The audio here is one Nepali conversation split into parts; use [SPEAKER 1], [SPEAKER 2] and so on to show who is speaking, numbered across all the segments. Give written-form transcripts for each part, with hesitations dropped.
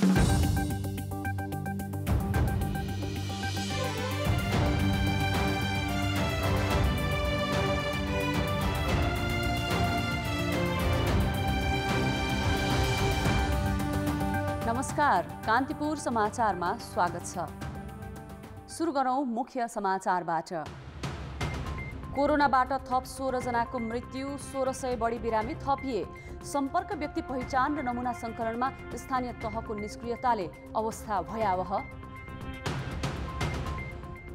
[SPEAKER 1] नमस्कार, कान्तिपुर समाचारमा स्वागत छ। सुरु गरौं मुख्य समाचारबाट। कोरोनाबाट थप 16 जनाको मृत्यु, 1600 बढी बिरामी थपिए। सम्पर्क व्यक्ति पहिचान र नमुना संकलनमा स्थानीय तहको निष्क्रियताले अवस्था भयावह।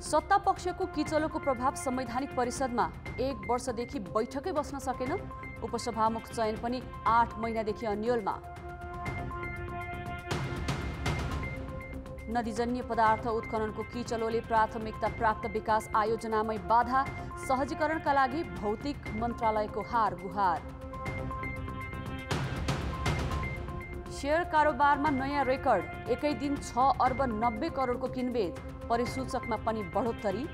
[SPEAKER 1] सत्ता पक्षको किचलोको प्रभाव संवैधानिक परिषदमा 1 वर्षदेखि बैठकै बस्न सकेन। उपसभामुख चयन पनि 8 महिनादेखि अन्यलमा। नदीजन्य पदार्थ उत्खननको किचलोले प्राथमिकता प्राप्त विकास आयोजनामै बाधा, सहजीकरणका लागि भौतिक मन्त्रालयको हार गुहार। शेयर कारोबारमा नयाँ रेकर्ड, एकै दिन 6 अर्ब 90 करोडको किनबेच, परिसूचकमा पनि बढोत्तरी।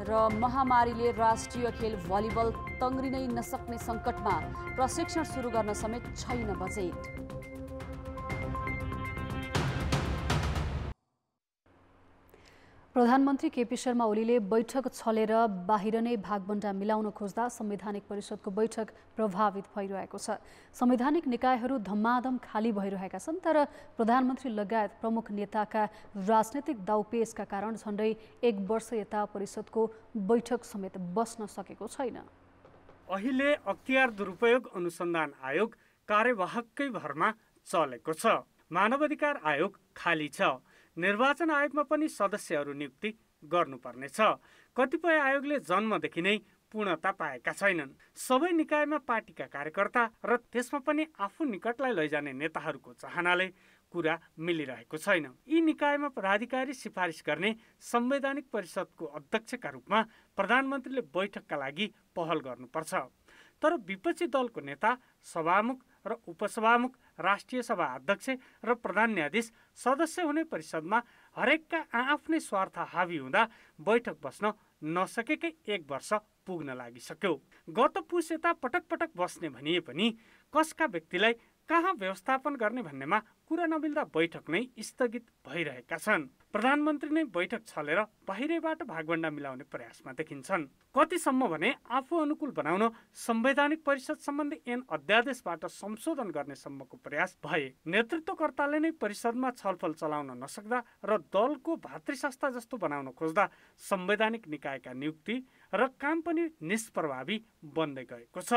[SPEAKER 1] र महामारीले राष्ट्रिय खेल भलिबल तङ्ग्रिनै नसक्ने सङ्कटमा, प्रशिक्षण सुरु गर्न समेत छैन बजेट। प्रधानमन्त्री केपी शर्मा ओलीले बैठक छलेर बाहिर नै भागबण्डा मिलाउन खोज्दा संवैधानिक परिषदको बैठक प्रभावित भइरहेको छ। संवैधानिक निकायहरू धम्माधम खाली भइरहेका छन्, तर प्रधानमन्त्री लगायत प्रमुख नेताका राजनैतिक दाउपेचका कारण झण्डै 1 वर्ष यता परिषदको बैठक समेत बस्न सकेको छैन।
[SPEAKER 2] अहिले अख्तियार दुरुपयोग अनुसन्धान आयोग कार्यवाहककै भरमा चलेको छ। मानवाधिकार आयोग खाली छ। निर्वाचन आयोगमा पनि सदस्यहरू नियुक्ति गर्नुपर्नेछ। कतिपय आयोगले जन्मदेखि नै पूर्णता पाएका छैनन्। सबै निकायमा पार्टीका कार्यकर्ता र त्यसमा पनि आफू निकटलाई लैजाने नेताहरूको चाहनाले कुरा मिलिरहेको छैन। यी निकायमा पदाधिकारी सिफारिस गर्ने संवैधानिक परिषदको अध्यक्षका रूपमा प्रधानमन्त्रीले बैठकका लागि पहल गर्नुपर्छ। तर विपक्षी दलको नेता, सभामुख र उपसभामुख, राष्ट्रिय सभा अध्यक्ष र प्रधान न्यायाधीश सदस्य हुने परिषदमा हरेकका आफ्नै स्वार्थ हावी हुँदा बैठक बस्न नसकेकै 1 वर्ष पुग्न लागिसक्यो। गत पुस यता पटक पटक बस्ने भनिए पनि कसका व्यक्तिलाई कहाँ व्यवस्थापन गर्ने भन्नेमा कुरा नमिल्दा बैठक नै स्थगित भइरहेका छन्। प्रधानमन्त्री नै बैठक छलेर बाहिरैबाट भागभण्डा मिलाउने प्रयासमा देखिन्छन्। कतिसम्म भने आफू अनुकूल बनाउन संवैधानिक परिषद सम्बन्धी ऐन अध्यादेशबाट संशोधन गर्ने सम्मको प्रयास भए। नेतृत्वकर्ताले नै परिषदमा छलफल चलाउन नसक्दा र दलको भातृसंस्था जस्तो बनाउन खोज्दा संवैधानिक निकायका नियुक्ति र काम पनि निष्प्रभावी बन्दै गएको छ।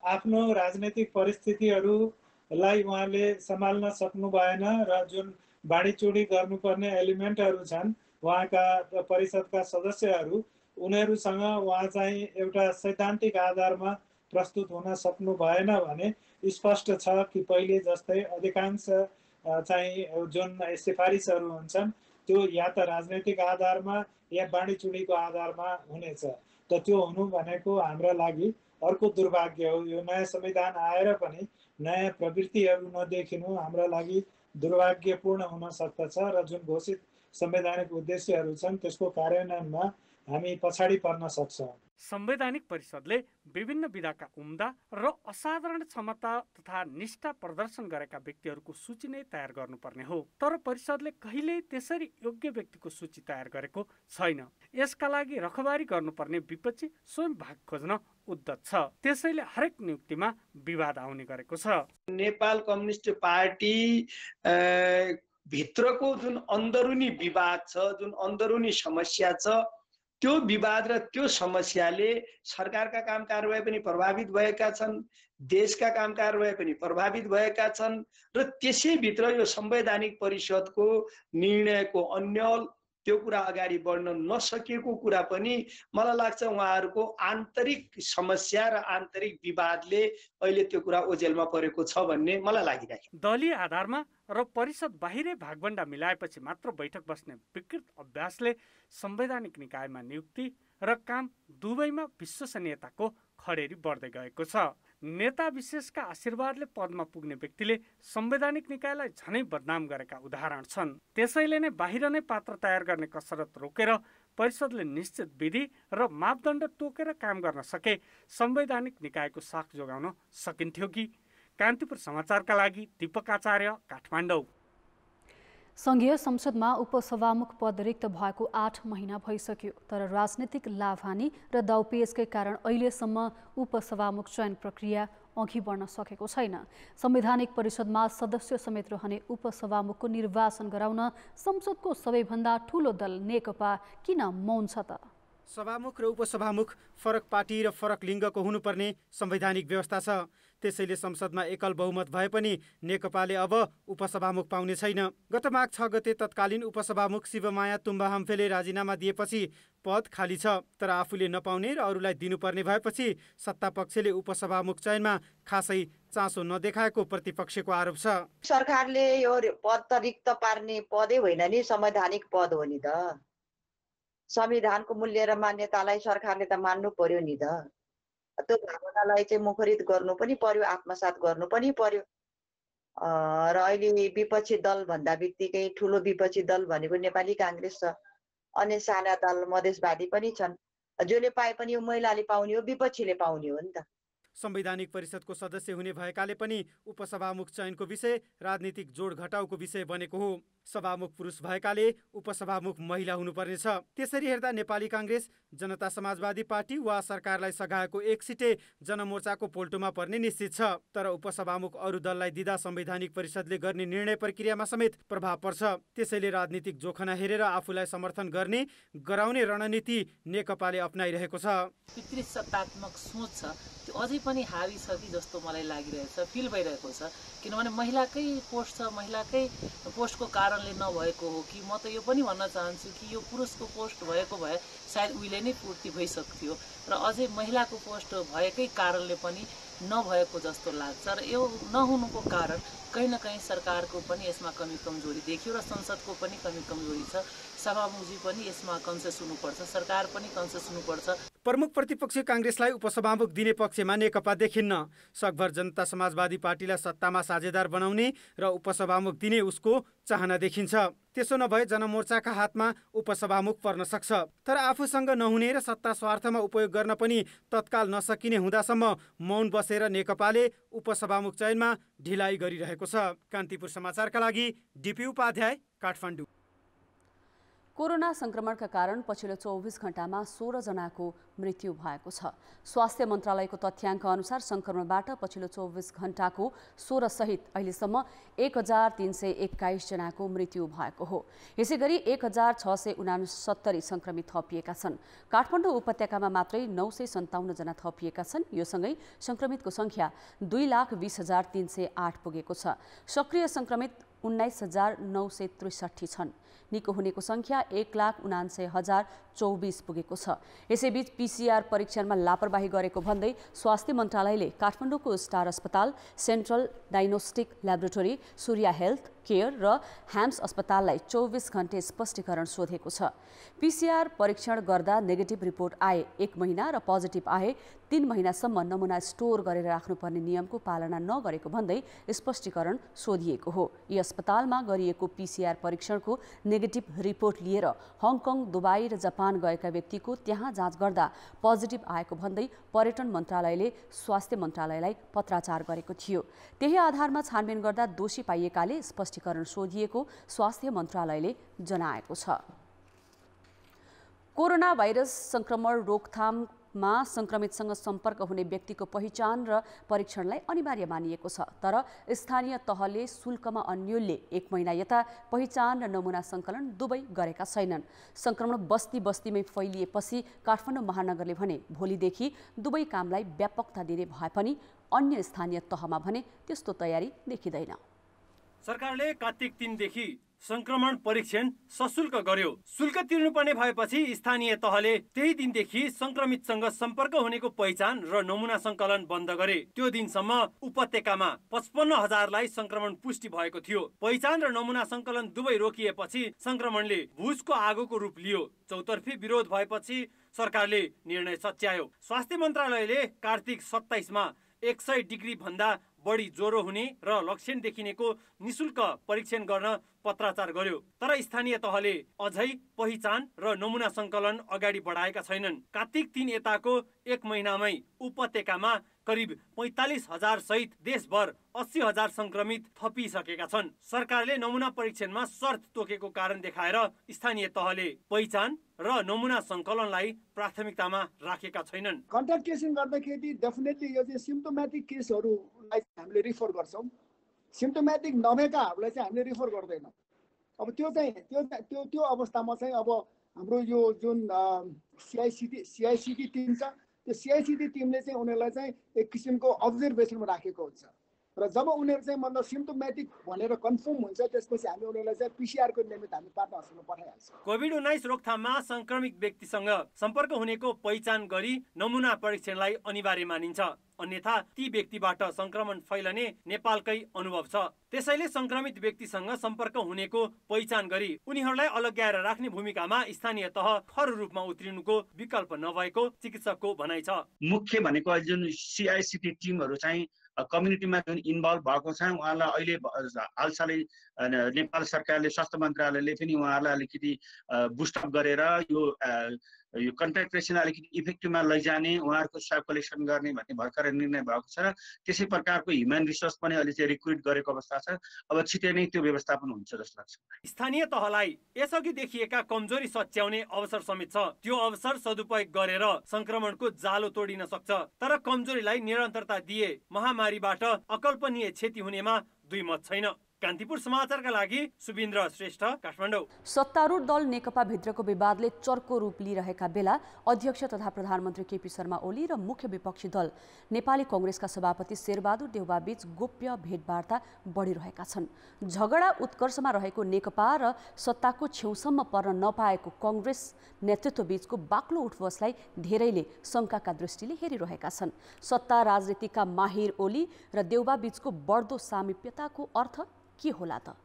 [SPEAKER 3] आफ्नो राजनैतिक परिस्थितिहरूलाई उहाँले सम्हाल्न सक्नु भएन र जुन बाँडीचुँडी गर्नुपर्ने एलिमेन्टहरू छन् उहाँका परिषदका सदस्यहरू, उनीहरूसँग उहाँ चाहिँ एउटा सैद्धान्तिक आधारमा प्रस्तुत हुन सक्नु भएन भने स्पष्ट छ कि पहिले जस्तै अधिकांश चाहिँ जुन सिफारिसहरू हुन्छन् त्यो या त राजनैतिक आधारमा या बाँडीचुँडीको आधारमा हुनेछ। त त्यो हुनु भनेको हाम्रा लागि अर्को दुर्भाग्य हो। यो नयाँ संविधान आएर पनि नयाँ प्रवृत्तिहरू नदेखिनु हाम्रा लागि दुर्भाग्यपूर्ण हुन सक्दछ र जुन घोषित संवैधानिक उद्देश्यहरू छन् त्यसको कार्यान्वयनमा हामी पछाडि पर्न सक्छौँ।
[SPEAKER 2] संवैधानिक परिषदले विभिन्न विधाका उम्दा र असाधारण क्षमता तथा निष्ठा प्रदर्शन गरेका व्यक्तिहरूको सूची नै तयार गर्नुपर्ने हो। तर परिषदले कहिल्यै त्यसरी योग्य व्यक्तिको सूची तयार गरेको छैन। यसका लागि रखबारी गर्नुपर्ने विपक्षी स्वयं भाग खोज्न उद्यत छ। त्यसैले हरेक नियुक्तिमा विवाद आउने गरेको छ।
[SPEAKER 4] नेपाल कम्युनिस्ट पार्टी भित्रको जुन अन्दरुनी विवाद छ, जुन अन्दरुनी समस्या छ, त्यो विवाद र त्यो समस्याले सरकारका काम कारबाही पनि प्रभावित भएका छन्, देशका काम कारबाही पनि प्रभावित भएका छन् र त्यसैभित्र यो संवैधानिक परिषदको निर्णयको अन्यल त्यो कुरा अगाडि बढ्न नसकेको कुरा पनि मलाई लाग्छ उहाँहरूको आन्तरिक समस्या र आन्तरिक विवादले अहिले त्यो कुरा ओझेलमा परेको छ भन्ने मलाई लागिरहेको छ।
[SPEAKER 2] दलीय आधारमा र परिषद बाहिरै भागभण्डा मिलाएपछि मात्र बैठक बस्ने विकृत अभ्यासले संवैधानिक निकायमा नियुक्ति र काम दुवैमा विश्वसनीयताको खडेरी बढ्दै गएको छ। नेता विशेषका आशीर्वादले पदमा पुग्ने व्यक्तिले संवैधानिक निकायलाई झनै बदनाम गरेका उदाहरण छन्। त्यसैले नै बाहिर नै पात्र तयार गर्ने कसरत रोकेर परिषदले निश्चित विधि र मापदण्ड तोकेर काम गर्न सके संवैधानिक निकायको साख जोगाउन सकिन्थ्यो कि? कान्तिपुर समाचारका लागि दीपक आचार्य, काठमाडौँ।
[SPEAKER 1] संघीय संसदमा उपसभामुख पद रिक्त भएको 8 महिना भइसक्यो, तर राजनीतिक लाभहानि र दाउपेचकै कारण अहिलेसम्म उपसभामुख चयन प्रक्रिया अघि बढ्न सकेको छैन। संवैधानिक परिषदमा सदस्य समेत रहने उपसभामुखको निर्वाचन गराउन संसदको सबैभन्दा ठूलो दल नेकपा किन मौन छ त?
[SPEAKER 5] सभामुख र उपसभामुख फरक पार्टी र फरक लिङ्गको हुनुपर्ने संवैधानिक व्यवस्था छ। त्यसैले संसदमा एकल बहुमत भए पनि नेकपाले अब उपसभामुख पाउने छैन। गत माघ 6 गते तत्कालीन उपसभामुख शिवमाया तुम्बा हम्फेले राजीनामा दिएपछि पद खाली छ, तर आफूले नपाउने र अरूलाई दिनुपर्ने भएपछि सत्तापक्षले उपसभामुख चयनमा खासै चासो नदेखाएको प्रतिपक्षको आरोप छ।
[SPEAKER 6] सरकारले यो पद त रिक्त पार्ने पदै होइन नि, संवैधानिक पद हो नि त। संविधानको मूल्य र मान्यतालाई सरकारले त मान्नु पर्यो नि त। त्यो भावनालाई चाहिँ मुखरित गर्नु पनि पर्यो, आत्मसात गर्नु पनि पर्यो। र अहिले विपक्षी दल भन्दा बित्तिकै ठुलो विपक्षी दल भनेको नेपाली काङ्ग्रेस छ, अन्य साना दल मधेसवादी पनि छन्। जसले पाए पनि यो महिलाले पाउने हो, विपक्षीले पाउने हो नि त।
[SPEAKER 5] संवैधानिक परिषदको सदस्य हुने भएकाले पनि उपसभामुख चयनको विषय राजनीतिक जोड घटाउको विषय बनेको हो। सभामुख पुरुष भएकाले उपसभामुख महिला हुनुपर्नेछ। त्यसरी हेर्दा नेपाली काङ्ग्रेस, जनता समाजवादी पार्टी वा सरकारलाई सघाएको एक सिटे जनमोर्चाको पोल्टोमा पर्ने निश्चित छ। तर उपसभामुख अरू दललाई दिँदा संवैधानिक परिषदले गर्ने निर्णय प्रक्रियामा समेत प्रभाव पर्छ। त्यसैले राजनीतिक जोखना हेरेर आफूलाई समर्थन गर्ने गराउने रणनीति नेकपाले अपनाइरहेको छ।
[SPEAKER 7] पितृ सत्तात्मक सोच छ, त्यो अझै पनि हावी छ कि जस्तो मलाई लागिरहेको छ, फिल भइरहेको छ। किनभने महिलाकै पोस्ट छ, महिलाकै पोस्टको कारणले नभएको हो कि? म त यो पनि भन्न चाहन्छु कि यो पुरुषको पोस्ट भएको भए सायद उहिले नै पूर्ति भइसक्थ्यो र अझै महिलाको पोस्ट भएकै कारणले पनि नभएको जस्तो लाग्छ। र यो नहुनुको कारण कहीँ न कहीँ सरकारको पनि यसमा कमी कमजोरी देखियो र संसदको पनि कमी कमजोरी छ। सभामुखजी पनि यसमा कन्सियस हुनुपर्छ, सरकार पनि कन्सियस हुनुपर्छ।
[SPEAKER 5] प्रमुख प्रतिपक्षी काङ्ग्रेसलाई उपसभामुख दिने पक्षमा नेकपा देखिन्न। सकभर जनता समाजवादी पार्टीलाई सत्तामा साझेदार बनाउने र उपसभामुख दिने उसको चाहना देखिन्छ। त्यसो नभए जनमोर्चाका हातमा उपसभामुख पर्न सक्छ। तर आफूसँग नहुने र सत्ता स्वार्थमा उपयोग गर्न पनि तत्काल नसकिने हुँदासम्म मौन बसेर नेकपाले उपसभामुख चयनमा ढिलाइ गरिरहेको छ। कान्तिपुर समाचारका लागि डिपी उपाध्याय, काठमाडौँ।
[SPEAKER 8] कोरोना संक्रमणका कारण पछिल्लो 24 घण्टामा 16 जनाको मृत्यु भएको छ। स्वास्थ्य मन्त्रालयको तथ्याङ्क अनुसार संक्रमणबाट पछिल्लो 24 घण्टाको 16 सहित अहिलेसम्म 1321 जनाको मृत्यु भएको हो। यसैगरी 1669 संक्रमित थपिएका छन्। काठमाडौँ उपत्यकामा मात्रै 957 जना थपिएका छन्। यो सँगै संक्रमितको संख्या 2,20,308 पुगेको छ। सक्रिय संक्रमित 19,963 छन्। निको हुनेको संख्या 1,79,024 पुगेको छ। यसैबीच पीसीआर परीक्षणमा लापरवाही गरेको भन्दै स्वास्थ्य मन्त्रालयले काठमाडौँको स्टार अस्पताल, central diagnostic laboratory, Surya health care र ह्याम्स अस्पताललाई 24 घण्टे स्पष्टीकरण सोधेको छ। पीसीआर परीक्षण गर्दा नेगेटिभ रिपोर्ट आए 1 महिना र पोजिटिभ आए 3 महिनासम्म नमुना स्टोर गरेर राख्नुपर्ने नियमको पालना नगरेको भन्दै स्पष्टीकरण सोधिएको हो। यी अस्पतालमा गरिएको पीसीआर परीक्षणको नेगेटिभ रिपोर्ट लिएर हङकङ, दुबई र जापान गएका व्यक्तिको त्यहाँ जाँच गर्दा पोजिटिभ आएको भन्दै पर्यटन मन्त्रालयले स्वास्थ्य मन्त्रालयलाई पत्राचार गरेको थियो। त्यही आधारमा छानबिन गर्दा दोषी पाइएकाले स्पष्टीकरण सोधिएको स्वास्थ्य मन्त्रालयले जनाएको छ। कोरोना भाइरस संक्रमण रोकथाममा संक्रमितसँग सम्पर्क हुने व्यक्तिको पहिचान र परीक्षणलाई अनिवार्य मानिएको छ। तर स्थानीय तहले शुल्कमा अन्योलले 1 महिना यता पहिचान र नमुना सङ्कलन दुवै गरेका छैनन्। संक्रमण बस्ती बस्तीमै फैलिएपछि काठमाडौँ महानगरले भने भोलिदेखि दुवै कामलाई व्यापकता दिने भए पनि अन्य स्थानीय तहमा भने त्यस्तो तयारी देखिँदैन।
[SPEAKER 9] सरकारले कार्तिक 3 देखि संक्रमण परीक्षण सशुल्क गर्यो। शुल्क तिर्नुपर्ने भएपछि स्थानीय तहले त्यही दिनदेखि संक्रमितसँग सम्पर्क हुनेको पहिचान र नमुना सङ्कलन बन्द गरे। त्यो दिनसम्म उपत्यकामा 55,000लाई संक्रमण पुष्टि भएको थियो। पहिचान र नमुना सङ्कलन दुवै रोकिएपछि संक्रमणले भुजको आगोको रूप लियो। चौतर्फी विरोध भएपछि सरकारले निर्णय सच्यायो। स्वास्थ्य मन्त्रालयले कार्तिक 27 मा 100 डिग्री भन्दा बढी ज्वरो हुने र लक्षण देखिनेको निशुल्क परीक्षण गर्न पत्राचार गर्यो। तर स्थानीय तहले अझै पहिचान र नमुना सङ्कलन अगाडि बढाएका छैनन्। कार्तिक 3 यताको 1 महिनामै उपत्यकामा करिब 45,000 सहित देशभर 80,000 संक्रमित थपिसकेका छन्। सरकारले नमुना परीक्षणमा शर्त तोकेको कारण देखाएर स्थानीय तहले पहिचान र नमुना सङ्कलनलाई प्राथमिकतामा राखेका छैनन्।
[SPEAKER 10] कन्ट्याक्ट ट्रेसिङ गर्दाखेरि डेफिनेटली यो चाहिँ सिम्टोमेटिक केसहरूलाई हामीले रिफर गर्छौँ। सिम्टोमेटिक नभएकाहरूलाई चाहिँ हामीले रिफर गर्दैनौँ। अब त्यो अवस्थामा चाहिँ अब हाम्रो यो जुन सिआइसिटी टिम छ, त्यो सिआइसिटी टिमले चाहिँ उनीहरूलाई चाहिँ एक किसिमको अब्जर्भेसनमा राखेको हुन्छ र जब उनीहरू चाहिँ मतलब सिम्टोमेटिक भनेर कन्फर्म हुन्छ त्यसपछि हामी उनीहरूलाई चाहिँ पिसिआरको निमित्त हामी पाटना हस्पिटलमा पठाइहाल्छौँ।
[SPEAKER 9] कोभिड-19 रोकथाममा संक्रमित व्यक्तिसँग सम्पर्क हुनेको पहिचान गरी नमुना परीक्षणलाई अनिवार्य मानिन्छ। अन्यथा ती व्यक्तिबाट संक्रमण फैलने नेपालकै अनुभव छ। त्यसैले संक्रमित व्यक्तिसँग सम्पर्क हुनेको पहिचान गरी उनीहरूलाई अलग्याएर राख्ने भूमिकामा स्थानीय तह खर रूपमा उत्रिनुको विकल्प नभएको चिकित्सकको भनाइ छ।
[SPEAKER 11] मुख्य भनेको जुन सिआइसिटी टिमहरू चाहिँ कम्युनिटीमा जुन इन्भल्भ भएको छ, उहाँलाई अहिले हालसालै नेपाल सरकारले स्वास्थ्य मन्त्रालयले पनि उहाँहरूलाई अलिकति बुस्टअप गरेर यो कन्ट्याक्ट ट्रेसिङ अलिकति इफेक्टिभमा लैजाने, उहाँहरूको स्वाब कलेक्सन गर्ने भन्ने भर्खरै निर्णय भएको छ र त्यसै प्रकारको ह्युमन रिसोर्स पनि अहिले चाहिँ रिक्रुट गरेको अवस्था छ। अब छिटै नै त्यो व्यवस्थापन हुन्छ जस्तो लाग्छ।
[SPEAKER 9] स्थानीय तहलाई यसअघि देखिएका कमजोरी सच्याउने अवसर समेत छ। त्यो अवसर सदुपयोग गरेर संक्रमणको जालो तोडिन सक्छ। तर कमजोरीलाई निरन्तरता दिए महामारीबाट अकल्पनीय क्षति हुनेमा दुई मत छैन। कान्तिपुर समाचारका लागि सुबिन्द्र श्रेष्ठ, काठमाडौँ।
[SPEAKER 8] सत्तारूढ दल नेकपा भित्रको विवादले चर्को रूप लिइरहेका बेला अध्यक्ष तथा प्रधानमन्त्री केपी शर्मा ओली र मुख्य विपक्षी दल नेपाली कांग्रेसका सभापति शेरबहादुर देउवा बीच गोप्य भेटवार्ता बढिरहेका छन्। झगडा उत्कर्षमा रहेको नेकपा र सत्ताको छेउसम्म पर्न नपाएको कांग्रेस नेतृत्व बीचको बाक्लो उठबसलाई धेरैले शंकाका दृष्टिले हेरिरहेका छन्। सत्ता राजनीतिका माहिर ओली र देउवा बीचको बढ्दो सामिप्यताको अर्थ के होला त?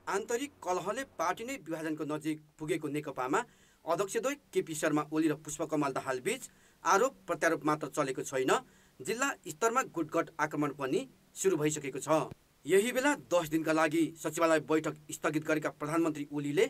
[SPEAKER 12] आन्तरिक कलहले पार्टी नै विभाजनको नजिक पुगेको नेकपामा अध्यक्षद्वय केपी शर्मा ओली र पुष्पकमल दाहाल बीच आरोप प्रत्यारोप मात्र चलेको छैन, जिल्ला स्तरमा गुटगट आक्रमण पनि सुरु भइसकेको छ। यही बेला 10 दिनका लागि सचिवालय बैठक स्थगित गरेका प्रधानमन्त्री ओलीले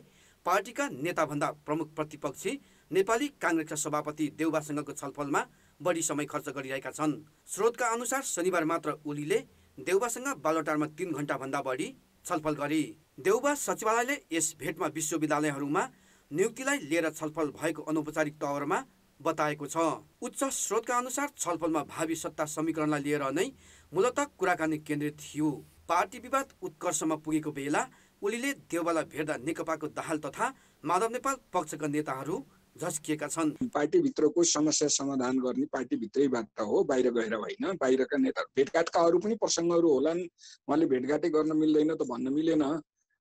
[SPEAKER 12] पार्टीका नेताभन्दा प्रमुख प्रतिपक्षी नेपाली कांग्रेसका सभापति देउवासँगको छलफलमा बढी समय खर्च गरिरहेका छन्। स्रोतका अनुसार शनिबार मात्र ओलीले देउवासँग बालोटारमा 3 घण्टाभन्दा बढी छलफल गरे। देउवा सचिवालयले यस भेटमा विश्वविद्यालयहरूमा नियुक्तिलाई लिएर छलफल भएको अनौपचारिक तवरमा बताएको छ। उच्च स्रोतका अनुसार छलफलमा भावी सत्ता समीकरणलाई लिएर नै मूलतः कुराकानी केन्द्रित थियो। पार्टी विवाद उत्कर्षमा पुगेको बेला ओलीले देउवालाई भेट्दा नेकपाको दाहाल तथा माधव नेपाल पक्षका नेताहरू झस्किएका छन्।
[SPEAKER 13] पार्टीभित्रको समस्या समाधान गर्ने पार्टीभित्रैबाट हो, बाहिर गएर होइन। बाहिरका नेता भेटघाटका अरू पनि प्रसङ्गहरू होलान्, उहाँले भेटघाटै गर्न मिल्दैन त भन्न मिलेन।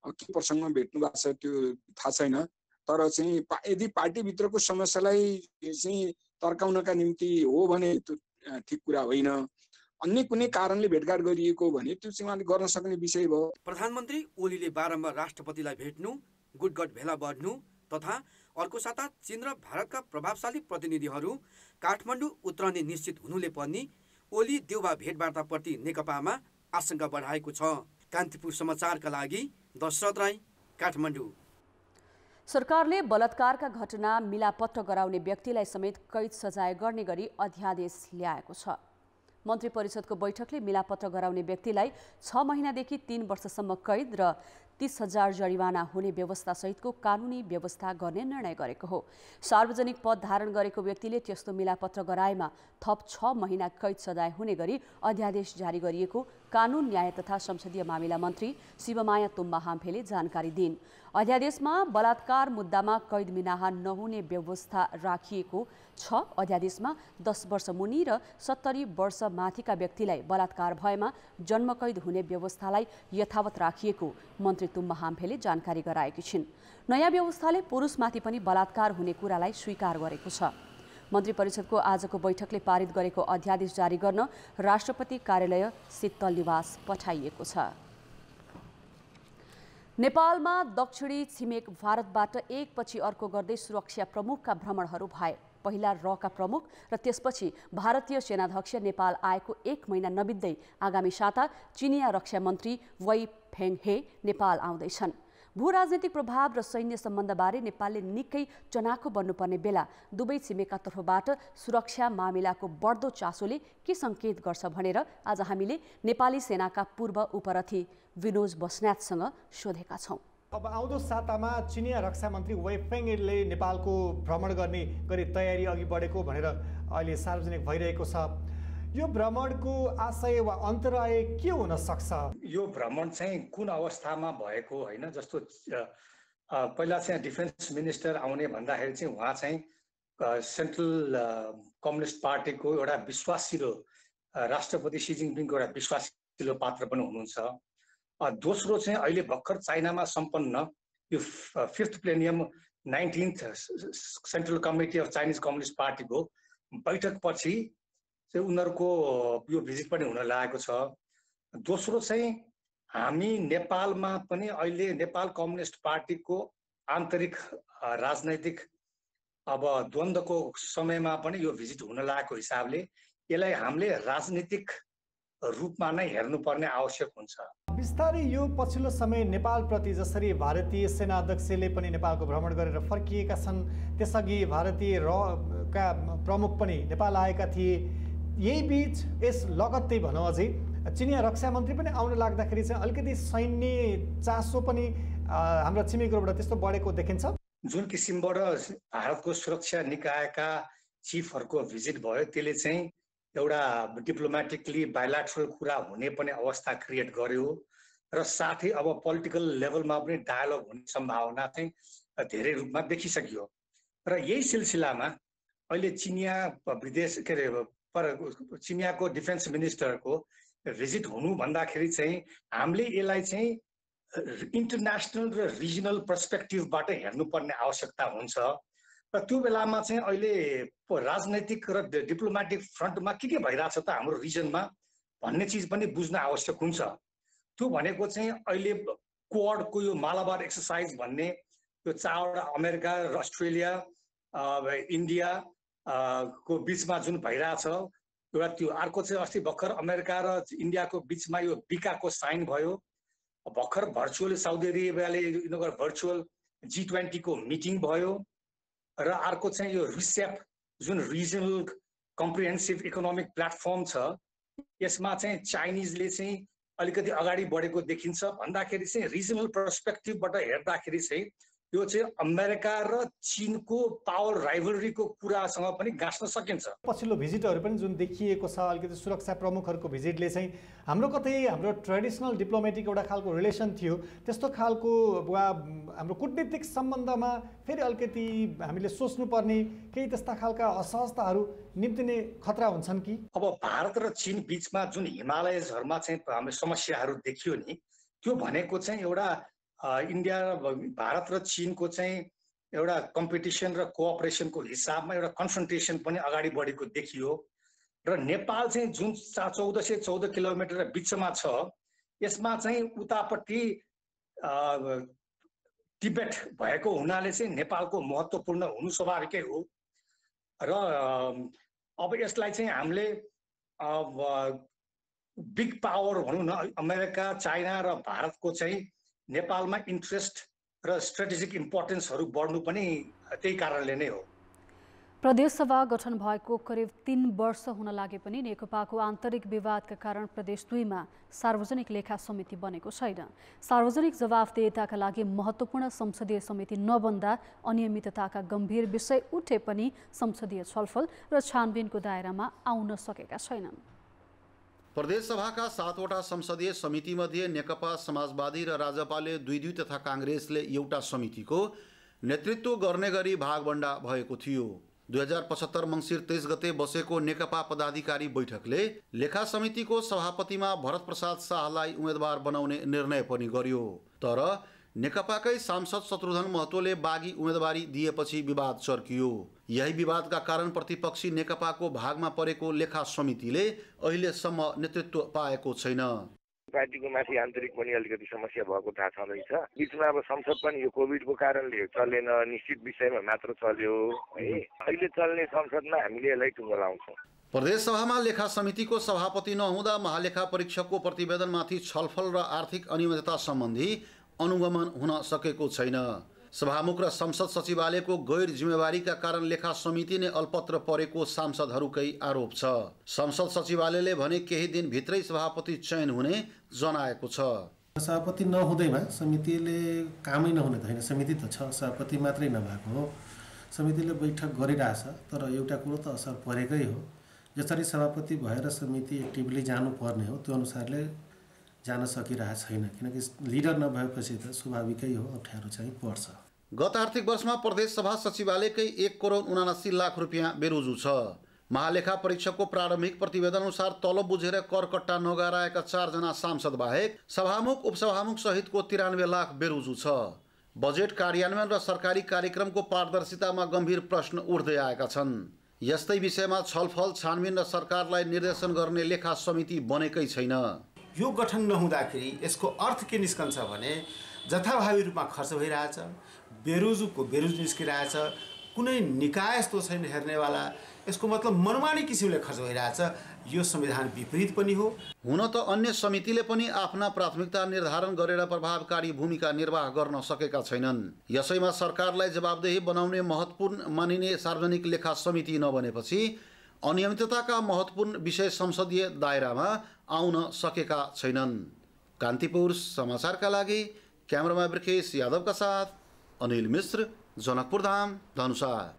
[SPEAKER 13] के प्रसङ्गमा भेट्नु भएको छ त्यो थाहा छैन। तर चाहिँ यदि पार्टीभित्रको समस्यालाई चाहिँ तर्काउनका निम्ति हो भने त्यो ठिक कुरा होइन। अन्य कुनै कारणले भेटघाट गरिएको भने त्यो चाहिँ उहाँले गर्न सक्ने विषय भयो।
[SPEAKER 12] प्रधानमन्त्री ओलीले बारम्बार राष्ट्रपतिलाई भेट्नु, गुटगट भेला बढ्नु तथा अर्को साता चीन र भारतका प्रभावशाली प्रतिनिधिहरू काठमाडौँ उत्रने निश्चित हुनुले पनि ओली देउवा भेटवार्ताप्रति नेकपामा आशंका बढाएको छ। कान्तिपुर समाचारका लागि दशरथ राई, काठमाडौँ।
[SPEAKER 8] सरकारले बलात्कारका घटना मिलापत्र गराउने व्यक्तिलाई समेत कैद सजाय गर्ने गरी अध्यादेश ल्याएको छ। मन्त्री परिषदको बैठकले मिलापत्र गराउने व्यक्तिलाई 6 महिनादेखि 3 वर्षसम्म कैद र 30,000 जरिवाना हुने व्यवस्था सहितको कानुनी व्यवस्था गर्ने निर्णय गरेको हो। सार्वजनिक पद धारण गरेको व्यक्तिले त्यस्तो मिलापत्र गराएमा थप 6 महिना कैद सजाय हुने गरी अध्यादेश जारी गरिएको कानुन न्याय तथा संसदीय मामिला मन्त्री शिवमाया तुम्बा हाम्फेले जानकारी दिइन्। अध्यादेशमा बलात्कार मुद्दामा कैद मिनाहा नहुने व्यवस्था राखिएको छ। अध्यादेशमा 10 वर्ष मुनि र 70 वर्ष माथिका व्यक्तिलाई बलात्कार भएमा जन्मकैद हुने व्यवस्थालाई यथावत राखिएको मन्त्री तुम्बा हाम्फेले जानकारी गराएकी छिन्। नयाँ व्यवस्थाले पुरुषमाथि पनि बलात्कार हुने कुरालाई स्वीकार गरेको छ। मन्त्री परिषदको आजको बैठकले पारित गरेको अध्यादेश जारी गर्न राष्ट्रपति कार्यालय शीतल निवास पठाइएको छ। नेपालमा दक्षिणी छिमेक भारतबाट एकपछि अर्को गर्दै सुरक्षा प्रमुखका भ्रमणहरू भए। पहिला रका प्रमुख र त्यसपछि भारतीय सेनाध्यक्ष नेपाल आएको 1 महिना नबित्दै आगामी साता चिनिया रक्षा मन्त्री वै फेङहे नेपाल आउँदैछन्। भू-राजनीतिक प्रभाव र सैन्य सम्बन्धबारे नेपालले निकै चनाखो बन्नुपर्ने बेला दुवै छिमेकका तर्फबाट सुरक्षा मामिलाको बढ्दो चासोले के सङ्केत गर्छ भनेर आज हामीले नेपाली सेनाका पूर्व उपरथी विनोज बस्नेतसँग सोधेका छौँ।
[SPEAKER 14] अब आउँदो सातामा चिनिया रक्षा मन्त्री वै फेङले नेपालको भ्रमण गर्ने गरी तयारी अघि बढेको भनेर अहिले सार्वजनिक भइरहेको छ। यो भ्रमणको आशय वा अन्तराय के हुन सक्छ?
[SPEAKER 15] यो भ्रमण चाहिँ कुन अवस्थामा भएको होइन, जस्तो पहिला चाहिँ डिफेन्स मिनिस्टर आउने भन्दाखेरि चाहिँ उहाँ चाहिँ सेन्ट्रल कम्युनिस्ट पार्टीको एउटा विश्वासिलो राष्ट्रपति सी जिनपिङको एउटा विश्वासिलो पात्र पनि हुनुहुन्छ। दोस्रो चाहिँ अहिले भर्खर चाइनामा सम्पन्न यो 5th प्लेनियम 19th central committee of Chinese communist पार्टीको बैठकपछि चाहिँ उनीहरूको यो भिजिट पनि हुन लागेको छ। दोस्रो चाहिँ हामी नेपालमा पनि अहिले नेपाल कम्युनिस्ट पार्टीको आन्तरिक राजनैतिक अब द्वन्द्वको समयमा पनि यो भिजिट हुन लागेको हिसाबले यसलाई हामीले राजनीतिक रूपमा नै हेर्नुपर्ने आवश्यक हुन्छ।
[SPEAKER 14] बिस्तारै यो पछिल्लो समय नेपालप्रति जसरी भारतीय सेना अध्यक्षले पनि नेपालको भ्रमण गरेर फर्किएका छन्, त्यसअघि भारतीय का प्रमुख पनि नेपाल आएका थिए। यही बीच यस लगत्तै भनौँ अझै चिनिया रक्षा मन्त्री पनि आउन लाग्दाखेरि चाहिँ अलिकति सैन्य चासो पनि हाम्रा छिमेकीहरूबाट त्यस्तो बढेको देखिन्छ।
[SPEAKER 15] जुन किसिमबाट भारतको सुरक्षा निकायका चिफहरूको भिजिट भयो त्यसले चाहिँ एउटा डिप्लोमेटिकली बाइल्याटरल कुरा हुने पनि अवस्था क्रिएट गर्यो र साथै अब पोलिटिकल लेभलमा पनि डायलग हुने सम्भावना चाहिँ धेरै रूपमा देखिसकियो। र यही सिलसिलामा अहिले चिनिया विदेश के अरे चिनियाको डिफेन्स मिनिस्टरको भिजिट हुनु भन्दाखेरि चाहिँ हामीले यसलाई चाहिँ इन्टरनेसनल र रिजनल पर्सपेक्टिभबाट हेर्नुपर्ने आवश्यकता हुन्छ। र त्यो बेलामा चाहिँ अहिले राजनैतिक र डिप्लोमेटिक फ्रन्टमा के भइरहेछ त हाम्रो रिजनमा भन्ने चिज पनि बुझ्न आवश्यक हुन्छ। त्यो भनेको चाहिँ अहिले क्वाडको यो मालाबार एक्सर्साइज भन्ने यो 4वटा अमेरिका र अस्ट्रेलिया इन्डिया को बिचमा जुन भइरहेछ एउटा, त्यो अर्को चाहिँ अस्ति भर्खर अमेरिका र इन्डियाको बिचमा यो बिकाको साइन भयो। भर्खर भर्चुअल साउदी अरेबियाले यिनीहरूको भर्चुअल G20 को मिटिङ भयो। र अर्को चाहिँ यो रिसेप जुन रिजनल कम्प्रिहेन्सिभ इकोनोमिक प्लेटफर्म छ, यसमा चाहिँ चाइनिजले चाहिँ अलिकति अगाडि बढेको देखिन्छ। भन्दाखेरि चाहिँ रिजनल पर्सपेक्टिभबाट हेर्दाखेरि चाहिँ यो चाहिँ अमेरिका र चीनको पावर राइभलरीको कुरासँग पनि गाँच्न सकिन्छ।
[SPEAKER 14] पछिल्लो भिजिटहरू पनि जुन देखिएको छ, अलिकति सुरक्षा प्रमुखहरूको भिजिटले चाहिँ हाम्रो कतै हाम्रो ट्रेडिसनल डिप्लोमेटिक एउटा खालको रिलेसन थियो त्यस्तो खालको वा हाम्रो कूटनीतिक सम्बन्धमा फेरि अलिकति हामीले सोच्नुपर्ने केही त्यस्ता खालका असहजताहरू निम्तिने खतरा हुन्छन् कि?
[SPEAKER 15] अब भारत र चीन बिचमा जुन हिमालयजहरूमा चाहिँ हामीले समस्याहरू देखियो नि, त्यो भनेको चाहिँ एउटा इन्डिया भारत र चीनको चाहिँ एउटा कम्पिटिसन र कोअपरेसनको हिसाबमा एउटा कन्फ्रन्टेसन पनि अगाडि बढेको देखियो। र नेपाल चाहिँ जुन 1414 किलोमिटर बिचमा छ, यसमा चाहिँ उतापट्टि तिब्बत भएको हुनाले चाहिँ नेपालको महत्त्वपूर्ण हुनु स्वाभाविकै हो। र अब यसलाई चाहिँ हामीले बिग पावर भनौँ न, अमेरिका चाइना र भारतको चाहिँ नेपालमा इन्ट्रेस्ट र स्ट्रेटेजिक इम्पोर्टेन्सहरू बढ्नु पनि त्यही कारणले नै हो।
[SPEAKER 1] प्रदेश सभा गठन भएको करिब 3 वर्ष हुन लागे पनि नेकपाको आन्तरिक विवादका कारण प्रदेश 2 मा सार्वजनिक लेखा समिति बनेको छैन। सार्वजनिक जवाफदेहिताका लागि महत्त्वपूर्ण संसदीय समिति नबन्दा अनियमितताका गम्भीर विषय उठे पनि संसदीय छलफल र छानबिनको दायरामा आउन सकेका छैनन्।
[SPEAKER 16] प्रदेश सभाका 7वटा संसदीय समितिमध्ये नेकपा समाजवादी र राजपाले 2 तथा काङ्ग्रेसले एउटा समितिको नेतृत्व गर्ने गरी भागबण्डा भएको थियो। 2075 मङ्सिर 23 गते बसेको नेकपा पदाधिकारी बैठकले लेखा समितिको सभापतिमा भरत प्रसाद शाहलाई उम्मेदवार बनाउने निर्णय पनि गर्यो। तर नेकपाकै सांसद शत्रुघ्न महतोले बागी उम्मेदवारी दिएपछि विवाद चर्कियो। यही विवादका कारण प्रतिपक्षी नेकपाको भागमा परेको लेखा समितिले अहिलेसम्म नेतृत्व पाएको छैन।
[SPEAKER 17] पार्टीको माथि आन्तरिक पनि अलिकति समस्या भएको थाहा छँदैछ। बिचमा अब संसद पनि यो कोभिडको कारणले चलेन, निश्चित विषयमा मात्र चल्यो है। अहिले चल्ने संसदमा हामीले यसलाई टुङ्गो लाउँछौँ।
[SPEAKER 16] प्रदेश सभामा लेखा समितिको सभापति नहुँदा महालेखा परीक्षकको प्रतिवेदनमाथि छलफल र आर्थिक अनियमितता सम्बन्धी अनुगमन हुन सकेको छैन। सभामुख र संसद सचिवालयको गैर जिम्मेवारीका कारण लेखा समिति नै अल्पत्र परेको सांसदहरूकै आरोप छ। संसद सचिवालयले भने केही दिनभित्रै सभापति चयन हुने जनाएको छ।
[SPEAKER 18] सभापति नहुँदैमा समितिले कामै नहुने त होइन, समिति त छ, सभापति मात्रै नभएको हो। समितिले बैठक गरिरहेछ, तर एउटा कुरो त असर परेकै हो। जसरी सभापति भएर समिति एक्टिभली जानुपर्ने हो त्यो अनुसारले जान सकिरहेको छैन, किनकि लिडर नभएपछि त स्वाभाविकै हो अप्ठ्यारो चाहिँ पर्छ।
[SPEAKER 16] गत आर्थिक वर्षमा प्रदेश सभा सचिवालयकै 1,79,00,00,000 रुपियाँ बेरोजु छ। महालेखा परीक्षकको प्रारम्भिक प्रतिवेदन अनुसार तलब बुझेर कर कट्टा नगराएका 4 जना सांसद बाहेक सभामुख उपसभामुख सहितको 93 लाख बेरोजु छ। बजेट कार्यान्वयन र सरकारी कार्यक्रमको पारदर्शितामा गम्भीर प्रश्न उठ्दै आएका छन्। यस्तै विषयमा छलफल छानबिन र सरकारलाई निर्देशन गर्ने लेखा समिति बनेकै छैन।
[SPEAKER 19] यो गठन नहुँदाखेरि यसको अर्थ के निस्कन्छ भने जथाभावी रूपमा खर्च भइरहेछ, बेरोजु निस्किरहेछ, कुनै निकाय यस्तो छैन हेर्नेवाला। यसको मतलब मनमानी किसिमले खर्च भइरहेछ। यो संविधान विपरीत पनि हो।
[SPEAKER 16] हुन त अन्य समितिले पनि आफ्ना प्राथमिकता निर्धारण गरेर प्रभावकारी भूमिका निर्वाह गर्न सकेका छैनन्। यसैमा सरकारलाई जवाबदेही बनाउने महत्त्वपूर्ण मानिने सार्वजनिक लेखा समिति नबनेपछि अनियमितताका महत्त्वपूर्ण विषय संसदीय दायरामा आउन सकेका छैनन्। कान्तिपुर समाचारका लागि क्यामेरामा ब्रिकेश यादवका साथ अनिल मिश्र, जनकपुर धाम, धनुषा।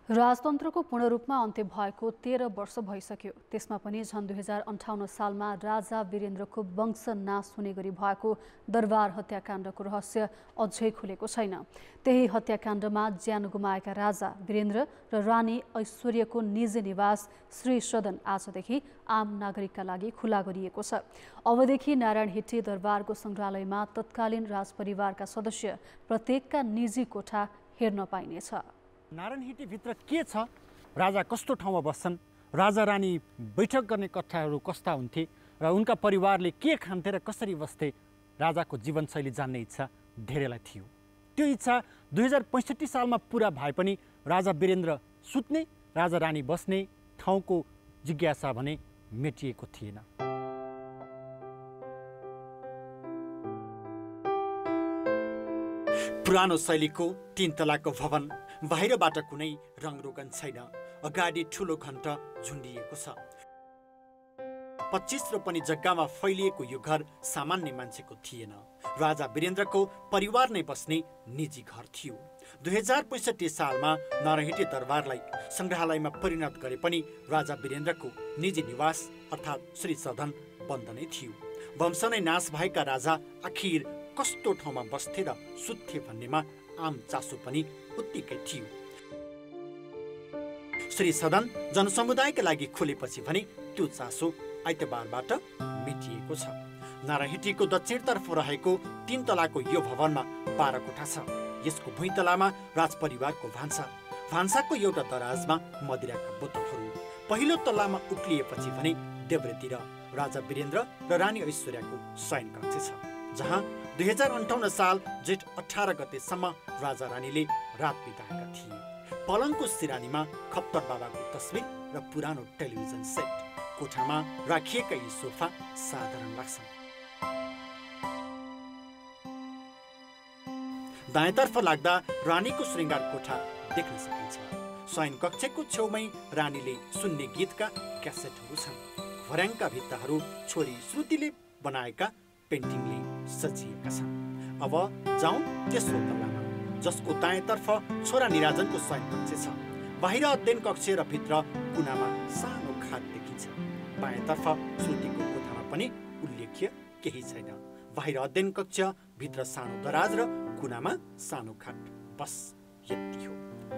[SPEAKER 1] राजतन्त्रको पूर्ण रूपमा अन्त्य भएको 13 वर्ष भइसक्यो। त्यसमा पनि सन् 2058 सालमा राजा वीरेन्द्रको वंश नाश हुने गरी भएको दरबार हत्याकाण्डको रहस्य अझै खुलेको छैन। त्यही हत्याकाण्डमा ज्यान गुमाएका राजा वीरेन्द्र र रानी ऐश्वर्यको निजी निवास श्री सदन आजदेखि आम नागरिकका लागि खुला गरिएको छ। अबदेखि नारायण हिट्टी दरबारको सङ्ग्रहालयमा तत्कालीन राजपरिवारका सदस्य प्रत्येकका निजी कोठा हेर्न पाइनेछ।
[SPEAKER 20] नारायण हिट्टीभित्र के छ, राजा कस्तो ठाउँमा बस्छन्, राजा रानी बैठक गर्ने कक्षाहरू कस्ता हुन्थे र उनका परिवारले के खान्थे र कसरी बस्थे, राजाको जीवनशैली जान्ने इच्छा धेरैलाई थियो। त्यो इच्छा 2065 सालमा पुरा भए पनि राजा वीरेन्द्र सुत्ने, राजा रानी बस्ने ठाउँको जिज्ञासा भने मेटिएको थिएन। पुरानो शैलीको 3 तलाको भवन, बाहिरबाट कुनै रङरोगन छैन। अगाडि ठुलो घण्ट झुन्डिएको छ। 25 रोपनी जग्गामा फैलिएको यो घर सामान्य मान्छेको थिएन। राजा वीरेन्द्रको परिवार नै बस्ने निजी घर थियो। 2065 सालमा नारायण हिट्टी दरबारलाई सङ्ग्रहालयमा परिणत गरे पनि राजा वीरेन्द्रको निजी निवास अर्थात् श्री सदन बन्द नै थियो। वंश नै नाश भएका राजा आखिर कस्तो ठाउँमा बस्थे र सुत्थे भन्नेमा आम चासो पनि उत्तिकै थियो। श्री सदन जनसमुदायका लागि खुलेपछि भने त्यो चासो आइतबारबाट मेटिएको छ। नारायण हिट्टीको दक्षिणतर्फ रहेको 3 तलाको यो भवनमा 12 कोठा छ। यसको भुइँतलामा राजपरिवारको भान्साको एउटा दराजमा मदिराका बोतलहरू। पहिलो तलामा उक्लिएपछि भने देब्रेतिर राजा वीरेन्द्र र रानी ऐश्वर्याको शयन कक्ष छ, जहाँ 2058 साल जेठ 18 गतेसम्म राजा रानीले रात बिताएका थिए। पलङको सिरानीमा खप्तर बाबाको तस्बिर र पुरानो टेलिभिजन सेट। कोठामा राखिएका यी सोफा साधारण लाग्छन्। दायाँतर्फ लाग्दा रानीको श्रृङ्गार कोठा देख्न सकिन्छ। शयन कक्षको छेउमै रानीले सुन्ने गीतका क्यासेटहरू छन्। भर्याङका भित्ताहरू छोरी श्रुतिले बनाएका पेन्टिङले सजिएका छन्। अब जाउँ तेस्रो तलामा, जसको दायाँतर्फ छोरा निराजनको शयन कक्ष छ। बाहिर अध्ययन कक्ष र भित्र कुनामा सानो खाट देखिन्छ। बायाँतर्फ श्रुतिको कोठामा पनि उल्लेख्य केही छैन। बाहिर अध्ययन कक्ष, भित्र सानो दराज र कुनामा सानो खाट, बस यति हो।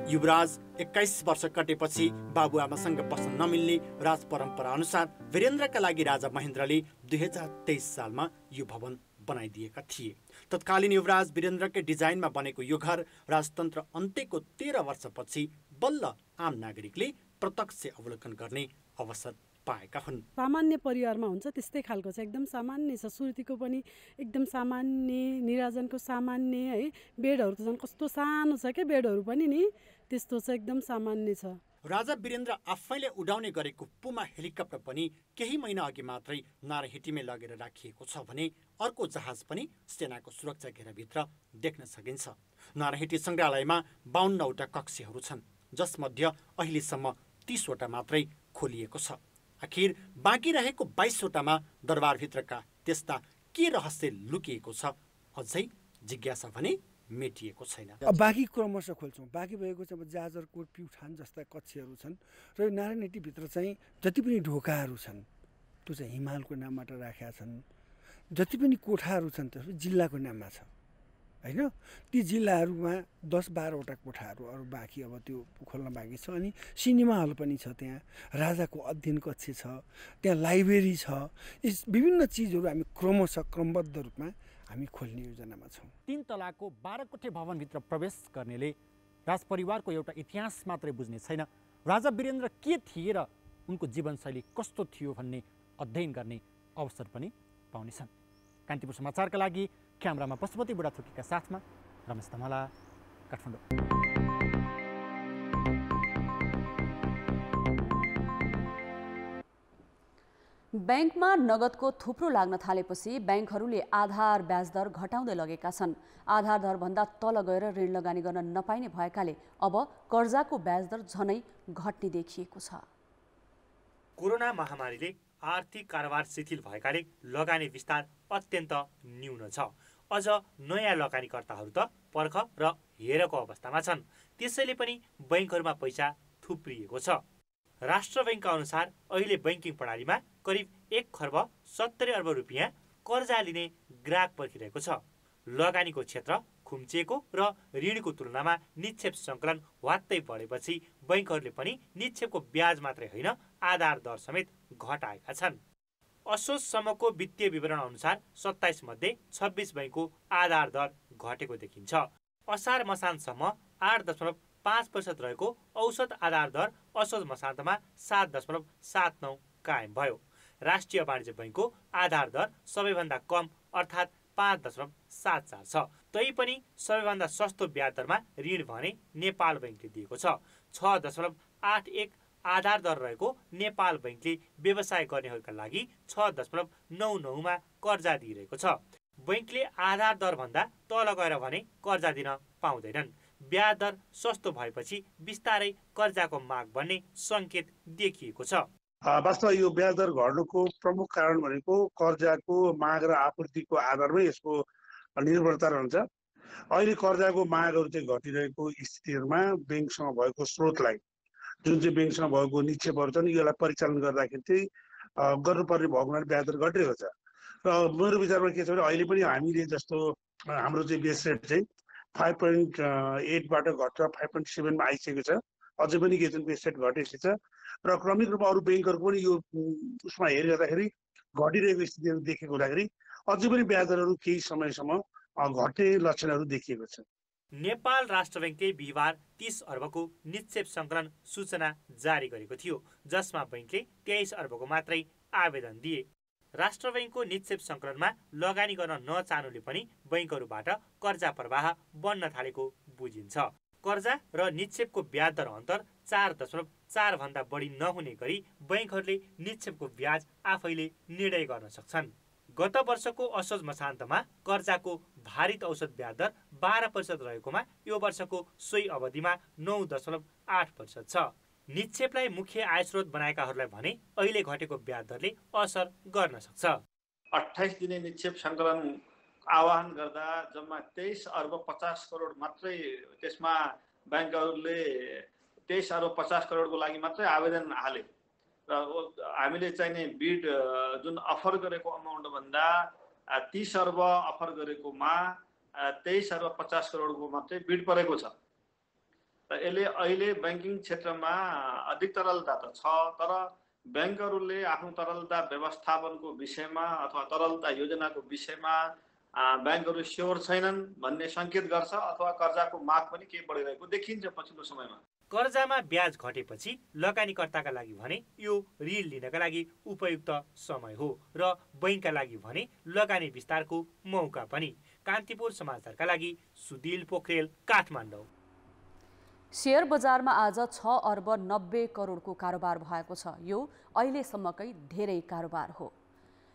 [SPEAKER 20] युवराज 21 वर्ष कटेपछि बाबुआमासँग बस्न नमिल्ने राज परम्परा अनुसार वीरेन्द्रका लागि राजा महेन्द्रले 2023 सालमा यो भवन बनाइदिएका थिए। तत्कालीन युवराज वीरेन्द्रकै डिजाइनमा बनेको यो घर राजतन्त्र अन्त्यको 13 वर्षपछि बल्ल आम नागरिकले प्रत्यक्ष अवलोकन गर्ने अवसर पाएका हुन्।
[SPEAKER 21] सामान्य परिवारमा हुन्छ त्यस्तै खालको छ, एकदम सामान्य छ। सुर्तीको पनि एकदम सामान्य, निराजनको सामान्य है। बेडहरू त झन् कस्तो सानो छ क्या, बेडहरू पनि नि त्यस्तो छ, एकदम सामान्य छ।
[SPEAKER 20] राजा वीरेन्द्र आफैले उडाउने गरेको पुमा हेलिकप्टर पनि केही महिना अघि मात्रै नाराहिटीमै लगेर राखिएको छ भने अर्को जहाज पनि सेनाको सुरक्षा घेराभित्र देख्न सकिन्छ। नाराहिटी सङ्ग्रहालयमा 52वटा कक्षहरू छन्, जसमध्ये अहिलेसम्म 30वटा मात्रै खोलिएको छ। आखिर बाँकी रहेको 22वटामा दरबारभित्रका त्यस्ता के रहस्य लुकिएको छ, अझै जिज्ञासा भने मेटिएको छैन।
[SPEAKER 22] बाँकी क्रमशः खोल्छौँ। बाँकी भएको चाहिँ अब जाजरकोट, प्युठान जस्ता कक्षहरू छन् र नारायणहिटीभित्र चाहिँ जति पनि ढोकाहरू छन् त्यो चाहिँ हिमालको नामबाट राखेका छन्। जति पनि कोठाहरू छन् त्यो जिल्लाको नाममा छ होइन। ती जिल्लाहरूमा 10-12वटा कोठाहरू अरू बाँकी अब त्यो खोल्न बाँकी छ। अनि सिनेमा हल पनि छ, त्यहाँ राजाको अध्ययन कक्ष छ, त्यहाँ लाइब्रेरी छ। यी विभिन्न चिजहरू हामी क्रमशः क्रमबद्ध रूपमा हामी खोल्ने योजनामा छौँ।
[SPEAKER 20] 3 तलाको 12 कोठे भवनभित्र प्रवेश गर्नेले राजपरिवारको एउटा इतिहास मात्रै बुझ्ने छैन, राजा वीरेन्द्र के थिए र उनको जीवनशैली कस्तो थियो भन्ने अध्ययन गर्ने अवसर पनि पाउनेछन्। कान्तिपुर समाचारका लागि क्यामेरामा पशुपति बुढाथोकीका साथमा रमेश धमला, काठमाडौँ।
[SPEAKER 8] ब्याङ्कमा नगदको थुप्रो लाग्न थालेपछि ब्याङ्कहरूले आधार ब्याज दर घटाउँदै लगेका छन्। आधार दरभन्दा तल गएर ऋण लगानी गर्न नपाइने भएकाले अब कर्जाको ब्याज दर झनै घट्ने देखिएको छ।
[SPEAKER 23] कोरोना महामारीले आर्थिक कारोबार शिथिल भएकाले लगानी विस्तार अत्यन्त न्यून छ। अझ नयाँ लगानीकर्ताहरू त पर्ख र हेरको अवस्थामा छन्। त्यसैले पनि बैङ्कहरूमा पैसा थुप्रिएको छ। राष्ट्र बैङ्कका अनुसार अहिले बैङ्किङ प्रणालीमा करिब 1 खर्ब 70 अर्ब रुपियाँ कर्जा लिने ग्राहक पर्खिरहेको छ। लगानीको क्षेत्र खुम्चिएको र ऋणको तुलनामा निक्षेप सङ्कलन वात्तै बढेपछि बैङ्कहरूले पनि निक्षेपको ब्याज मात्रै होइन आधार दर समेत घटाएका छन्। असोजसम्मको वित्तीय विवरण अनुसार 27 मध्ये 26 बैङ्कको आधार दर घटेको देखिन्छ। असार मसान्तसम्म 8.5% रहेको औसत आधार दर असोज मसान्तमा 7.79 कायम भयो। राष्ट्रिय वाणिज्य बैङ्कको आधार दर सबैभन्दा कम अर्थात् 5.74 छ। तैपनि सबैभन्दा सस्तो ब्याज दरमा ऋण भने नेपाल बैङ्कले दिएको छ। 6.81 आधार दर रहेको नेपाल बैङ्कले व्यवसाय गर्नेहरूका लागि 6.99 कर्जा दिइरहेको छ। बैङ्कले आधार दरभन्दा तल गएर भने कर्जा दिन पाउँदैनन्। ब्याज दर सस्तो भएपछि बिस्तारै कर्जाको माग बढ्ने सङ्केत देखिएको छ।
[SPEAKER 24] वास्तवमा यो ब्याज दर घट्नुको प्रमुख कारण भनेको कर्जाको माग र आपूर्तिको आधारमै यसको निर्भरता रहन्छ। अहिले कर्जाको मागहरू चाहिँ घटिरहेको स्थितिहरूमा ब्याङ्कसँग भएको स्रोतलाई जुन चाहिँ ब्याङ्कसँग भएको निक्षेपहरू छन् यसलाई परिचालन गर्दाखेरि चाहिँ गर्नुपर्ने भएको हुनाले ब्याज दर घटिरहेको छ। र मेरो विचारमा के छ भने अहिले पनि हामीले जस्तो हाम्रो चाहिँ बेस रेट चाहिँ 5.8बाट घटेर 5.7मा आइसकेको छ। अझै पनि के बेस रेट घटेको छ र क्रमिक रूपमा अरू ब्याङ्कहरूको पनि यो उसमा हेरिँदाखेरि घटिरहेको स्थितिहरू देखेको हुँदाखेरि अझै पनि ब्याज दरहरू केही समयसम्म घट्ने लक्षणहरू देखिएको छ।
[SPEAKER 23] नेपाल राष्ट्र बैङ्कले बिहिबार 30 अर्बको निक्षेप सङ्कलन सूचना जारी गरेको थियो, जसमा बैङ्कले 23 अर्बको मात्रै आवेदन दिए। राष्ट्र बैङ्कको निक्षेप सङ्कलनमा लगानी गर्न नचाहनुले पनि बैङ्कहरूबाट कर्जा प्रवाह बढ्न थालेको बुझिन्छ। कर्जा र निक्षेपको ब्याज दर अन्तर 4.4 भन्दा बढी नहुने गरी बैङ्कहरूले निक्षेपको ब्याज आफैले निर्णय गर्न सक्छन्। गत वर्षको असोज मसान्तमा कर्जाको भारित औसत ब्याज दर 12% रहेकोमा यो वर्षको सोही अवधिमा 9.8% छ। निक्षेपलाई मुख्य आयस्रोत बनाएकाहरूलाई भने अहिले घटेको ब्याज दरले असर गर्न सक्छ।
[SPEAKER 25] 28 दिने निक्षेप सङ्कलन आह्वान गर्दा जम्मा 23 अर्ब 50 करोड मात्रै, त्यसमा ब्याङ्कहरूले 23 अर्ब 50 करोडको लागि मात्रै आवेदन हाले र हामीले चाहिने बिड जुन अफर गरेको अमाउन्ट भन्दा 30 अर्ब अफर गरेकोमा 23 अर्ब 50 करोडको मात्रै बिड परेको छ। र यसले अहिले ब्याङ्किङ क्षेत्रमा अधिक तरलता त छ, तर ब्याङ्कहरूले आफ्नो तरलता व्यवस्थापनको विषयमा अथवा तरलता योजनाको विषयमा ब्याङ्कहरू स्योर छैनन् भन्ने सङ्केत गर्छ, अथवा कर्जाको माग पनि केही बढिरहेको देखिन्छ पछिल्लो समयमा।
[SPEAKER 23] कर्जामा ब्याज घटेपछि लगानीकर्ताका लागि भने यो ऋण लिनका लागि उपयुक्त समय हो र बैंकका लागि भने लगानी विस्तारको मौका पनि। कान्तिपुर समाचारका लागि सुदिल पोखरेल, काठमाडौँ।
[SPEAKER 8] शेयर बजारमा आज 6 अर्ब 90 करोडको कारोबार भएको छ। यो अहिलेसम्मकै धेरै कारोबार हो।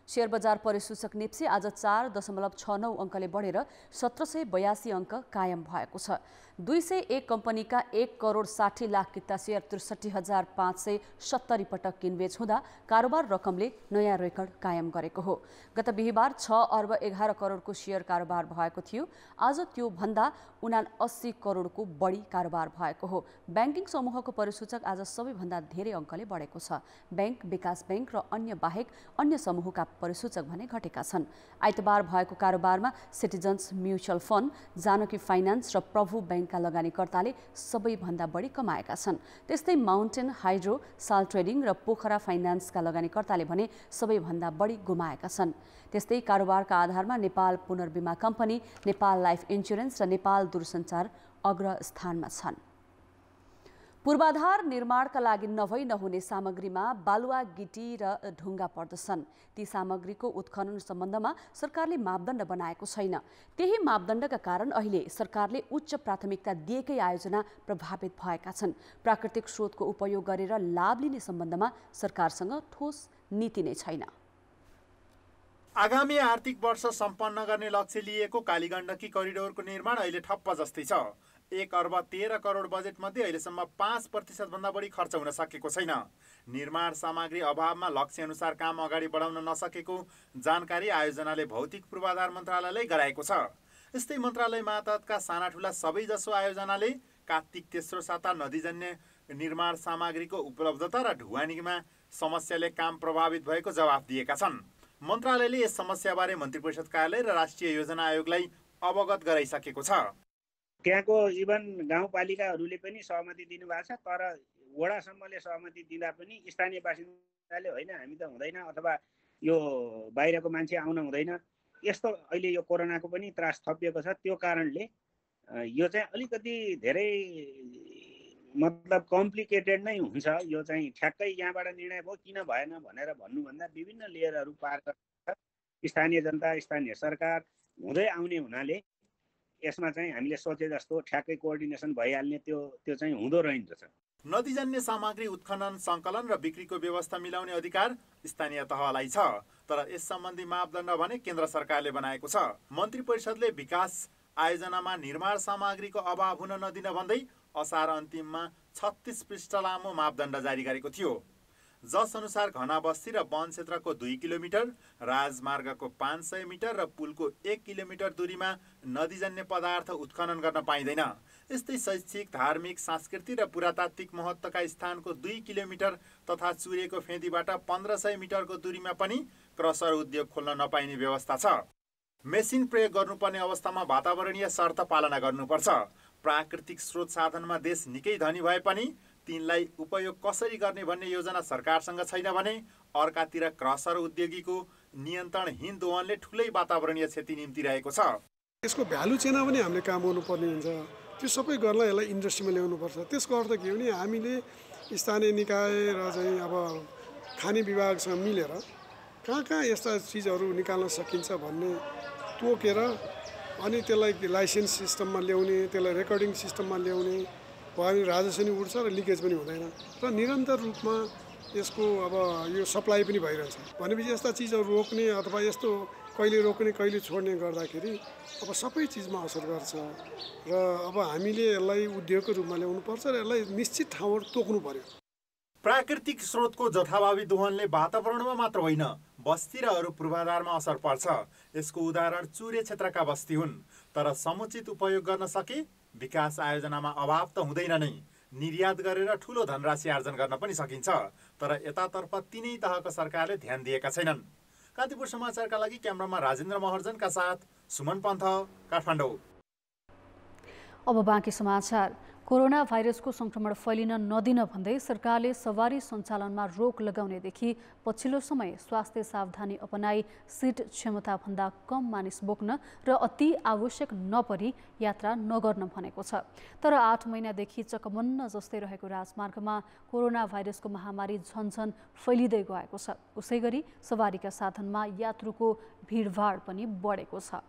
[SPEAKER 8] शेयर बजार परिसूचक नेप्से आज 4.69 अङ्कले बढेर 1782 अङ्क कायम भएको छ। 201 कम्पनीका 1 करोड 60 लाख किता शेयर 63,570 पटक किनबेच हुँदा कारोबार रकमले नयाँ रेकर्ड कायम गरेको हो। गत बिहीबार 6 अर्ब 11 करोडको शेयर कारोबार भएको थियो। आज त्यो भन्दा 79 करोडको बढी कारोबार भएको हो। ब्याङ्किङ समूहको परिसूचक आज सबैभन्दा धेरै अङ्कले बढेको छ। बैंक, विकास बैंक र अन्य बाहेक अन्य समूहका परिसूचक भने घटेका छन्। आइतबार भएको कारोबारमा Citizens Mutual Fund, Janaki Finance र प्रभु बैंकका लगानीकर्ताले सबैभन्दा बढी कमाएका छन्। त्यस्तै माउन्टेन हाइड्रो, साल ट्रेडिङ र पोखरा फाइनान्सका लगानीकर्ताले भने सबैभन्दा बढी गुमाएका छन्। त्यस्तै कारोबारका आधारमा Nepal Punarbima Company, Nepal Life Insurance र नेपाल दूरसञ्चार अग्रस्थानमा छन्। पूर्वाधार निर्माणका लागि नहुने सामग्रीमा बालुवा, गिटी र ढुङ्गा पर्दछन्। ती सामग्रीको उत्खनन सम्बन्धमा सरकारले मापदण्ड बनाएको छैन। त्यही मापदण्डका कारण अहिले सरकारले उच्च प्राथमिकता दिएकै आयोजना प्रभावित भएका छन्। प्राकृतिक स्रोतको उपयोग गरेर लाभ लिने सम्बन्धमा सरकारसँग ठोस नीति नै छैन।
[SPEAKER 20] आगामी आर्थिक वर्ष सम्पन्न गर्ने लक्ष्य लिएको कालीगण्डकी करिडोरको निर्माण अहिले ठप्प जस्तै छ। 1 अर्ब 13 करोड बजेट मध्ये अहिलेसम्म 5% भन्दा बढी खर्च हुन सकेको छैन। निर्माण सामग्री अभावमा लक्ष्य अनुसार काम अगाडि बढाउन नसकेको जानकारी आयोजनाले भौतिक पूर्वाधार मन्त्रालयले गराएको छ। यस्तै मन्त्रालय मातहतका साना ठुला सबैजसो आयोजनाले कार्तिक तेस्रो साता नदीजन्य निर्माण सामग्रीको उपलब्धता र ढुवानीमा समस्याले काम प्रभावित भएको जवाफ दिएका छन्। मन्त्रालयले यस समस्याबारे मन्त्री परिषद कार्यालय र राष्ट्रिय योजना आयोगलाई अवगत गराइसकेको छ।
[SPEAKER 2] त्यहाँको इभन गाउँपालिकाहरूले पनि सहमति दिनुभएको छ, तर वडासम्मले सहमति दिँदा पनि स्थानीय बासिन्दाले होइन हामी त हुँदैन अथवा यो बाहिरको मान्छे आउन हुँदैन, यस्तो अहिले यो कोरोनाको पनि त्रास थपिएको छ। त्यो कारणले यो चाहिँ अलिकति धेरै मतलब कम्प्लिकेटेड नै हुन्छ। यो चाहिँ ठ्याक्कै यहाँबाट निर्णय भयो किन भएन भनेर भन्नुभन्दा विभिन्न लेयरहरू पार गरेर स्थानीय जनता, स्थानीय सरकार हुँदै आउने हुनाले यसमा चाहिँ हामीले सोचे जस्तो ठ्याक्कै कोअर्डिनेसन भइहाल्ने त्यो चाहिँ हुँदो रहन्छ।
[SPEAKER 20] नदीजन्य सामग्री उत्खनन, सङ्कलन र बिक्रीको व्यवस्था मिलाउने अधिकार स्थानीय तहलाई छ, तर यस सम्बन्धी मापदण्ड भने केन्द्र सरकारले बनाएको छ। मन्त्री परिषदले विकास आयोजनामा निर्माण सामग्रीको अभाव हुन नदिन भन्दै असार अन्तिममा 36 पृष्ठ लामो मापदण्ड जारी गरेको थियो, जस अनुसार घना बस्ती र वन क्षेत्रको 2 किलोमिटर, राजमार्गको 500 मिटर र पुलको 1 किलोमिटर दूरीमा नदीजन्य पदार्थ उत्खनन गर्न पाइँदैन। यस्तै शैक्षिक, धार्मिक, सांस्कृतिक र पुरातात्विक महत्त्वका स्थानको 2 किलोमिटर तथा चुरेको फेदीबाट 1500 मिटरको दूरीमा पनि क्रसर उद्योग खोल्न नपाइने व्यवस्था छ। मेसिन प्रयोग गर्नुपर्ने अवस्थामा वातावरणीय शर्त पालना गर्नुपर्छ। प्राकृतिक स्रोत साधनमा देश निकै धनी भए पनि तिनलाई उपयोग कसरी गर्ने भन्ने योजना सरकारसँग छैन भने अर्कातिर क्रसर उद्योगीको नियन्त्रणहीन दोहनले ठुलै वातावरणीय क्षति निम्तिरहेको छ।
[SPEAKER 3] यसको भ्यालु चेन पनि हामीले काम गर्नुपर्ने हुन्छ। त्यो सबै गर्नलाई यसलाई इन्डस्ट्रीमा ल्याउनुपर्छ। त्यसको अर्थ के हो भने हामीले स्थानीय निकाय र चाहिँ अब खाने विभागसँग मिलेर कहाँ यस्ता चिजहरू निकाल्न सकिन्छ भन्ने तोकेर अनि त्यसलाई लाइसेन्स सिस्टममा ल्याउने, त्यसलाई रेकर्डिङ सिस्टममा ल्याउने भयो भने राजस्व पनि उठ्छ र लिकेज पनि हुँदैन र निरन्तर रूपमा यसको अब यो सप्लाई पनि भइरहन्छ। भनेपछि यस्ता चिजहरू रोक्ने अथवा यस्तो कहिले रोक्ने कहिले छोड्ने गर्दाखेरि अब सबै चिजमा असर गर्छ र अब हामीले यसलाई उद्योगको रूपमा ल्याउनुपर्छ र यसलाई निश्चित ठाउँहरू तोक्नु पर्यो।
[SPEAKER 20] प्राकृतिक स्रोतको जथाभावी दोहनले वातावरणमा मात्र होइन बस्ती र अरू पूर्वाधारमा असर पर्छ। यसको उदाहरण चुरे क्षेत्रका बस्ती हुन्, तर समुचित उपयोग गर्न सके विकास आयोजनामा अभाव त हुँदैन नै, निर्यात गरेर ठुलो धनराशि आर्जन गर्न पनि सकिन्छ, तर यतातर्फ तिनै तहका सरकारले ध्यान दिएका छैनन्। कान्तिपुर समाचारका लागि क्यामेरामा राजेन्द्र महर्जनका साथ सुमन पन्थ, काठमाडौँ।
[SPEAKER 1] अब बाँकी समाचार। कोरोना भाइरसको संक्रमण फैलिन नदिन भन्दै सरकारले सवारी सञ्चालनमा रोक लगाउनेदेखि पछिल्लो समय स्वास्थ्य सावधानी अपनाई सिट क्षमताभन्दा कम मानिस बोक्न र अति आवश्यक नपरी यात्रा नगर्न भनेको छ। तर 8 महिनादेखि चकमन्न जस्तै रहेको राजमार्गमा कोरोना भाइरसको महामारी झन्झन फैलिँदै गएको छ। उसैगरी सवारीका साधनमा यात्रुको भिडभाड पनि बढेको छ।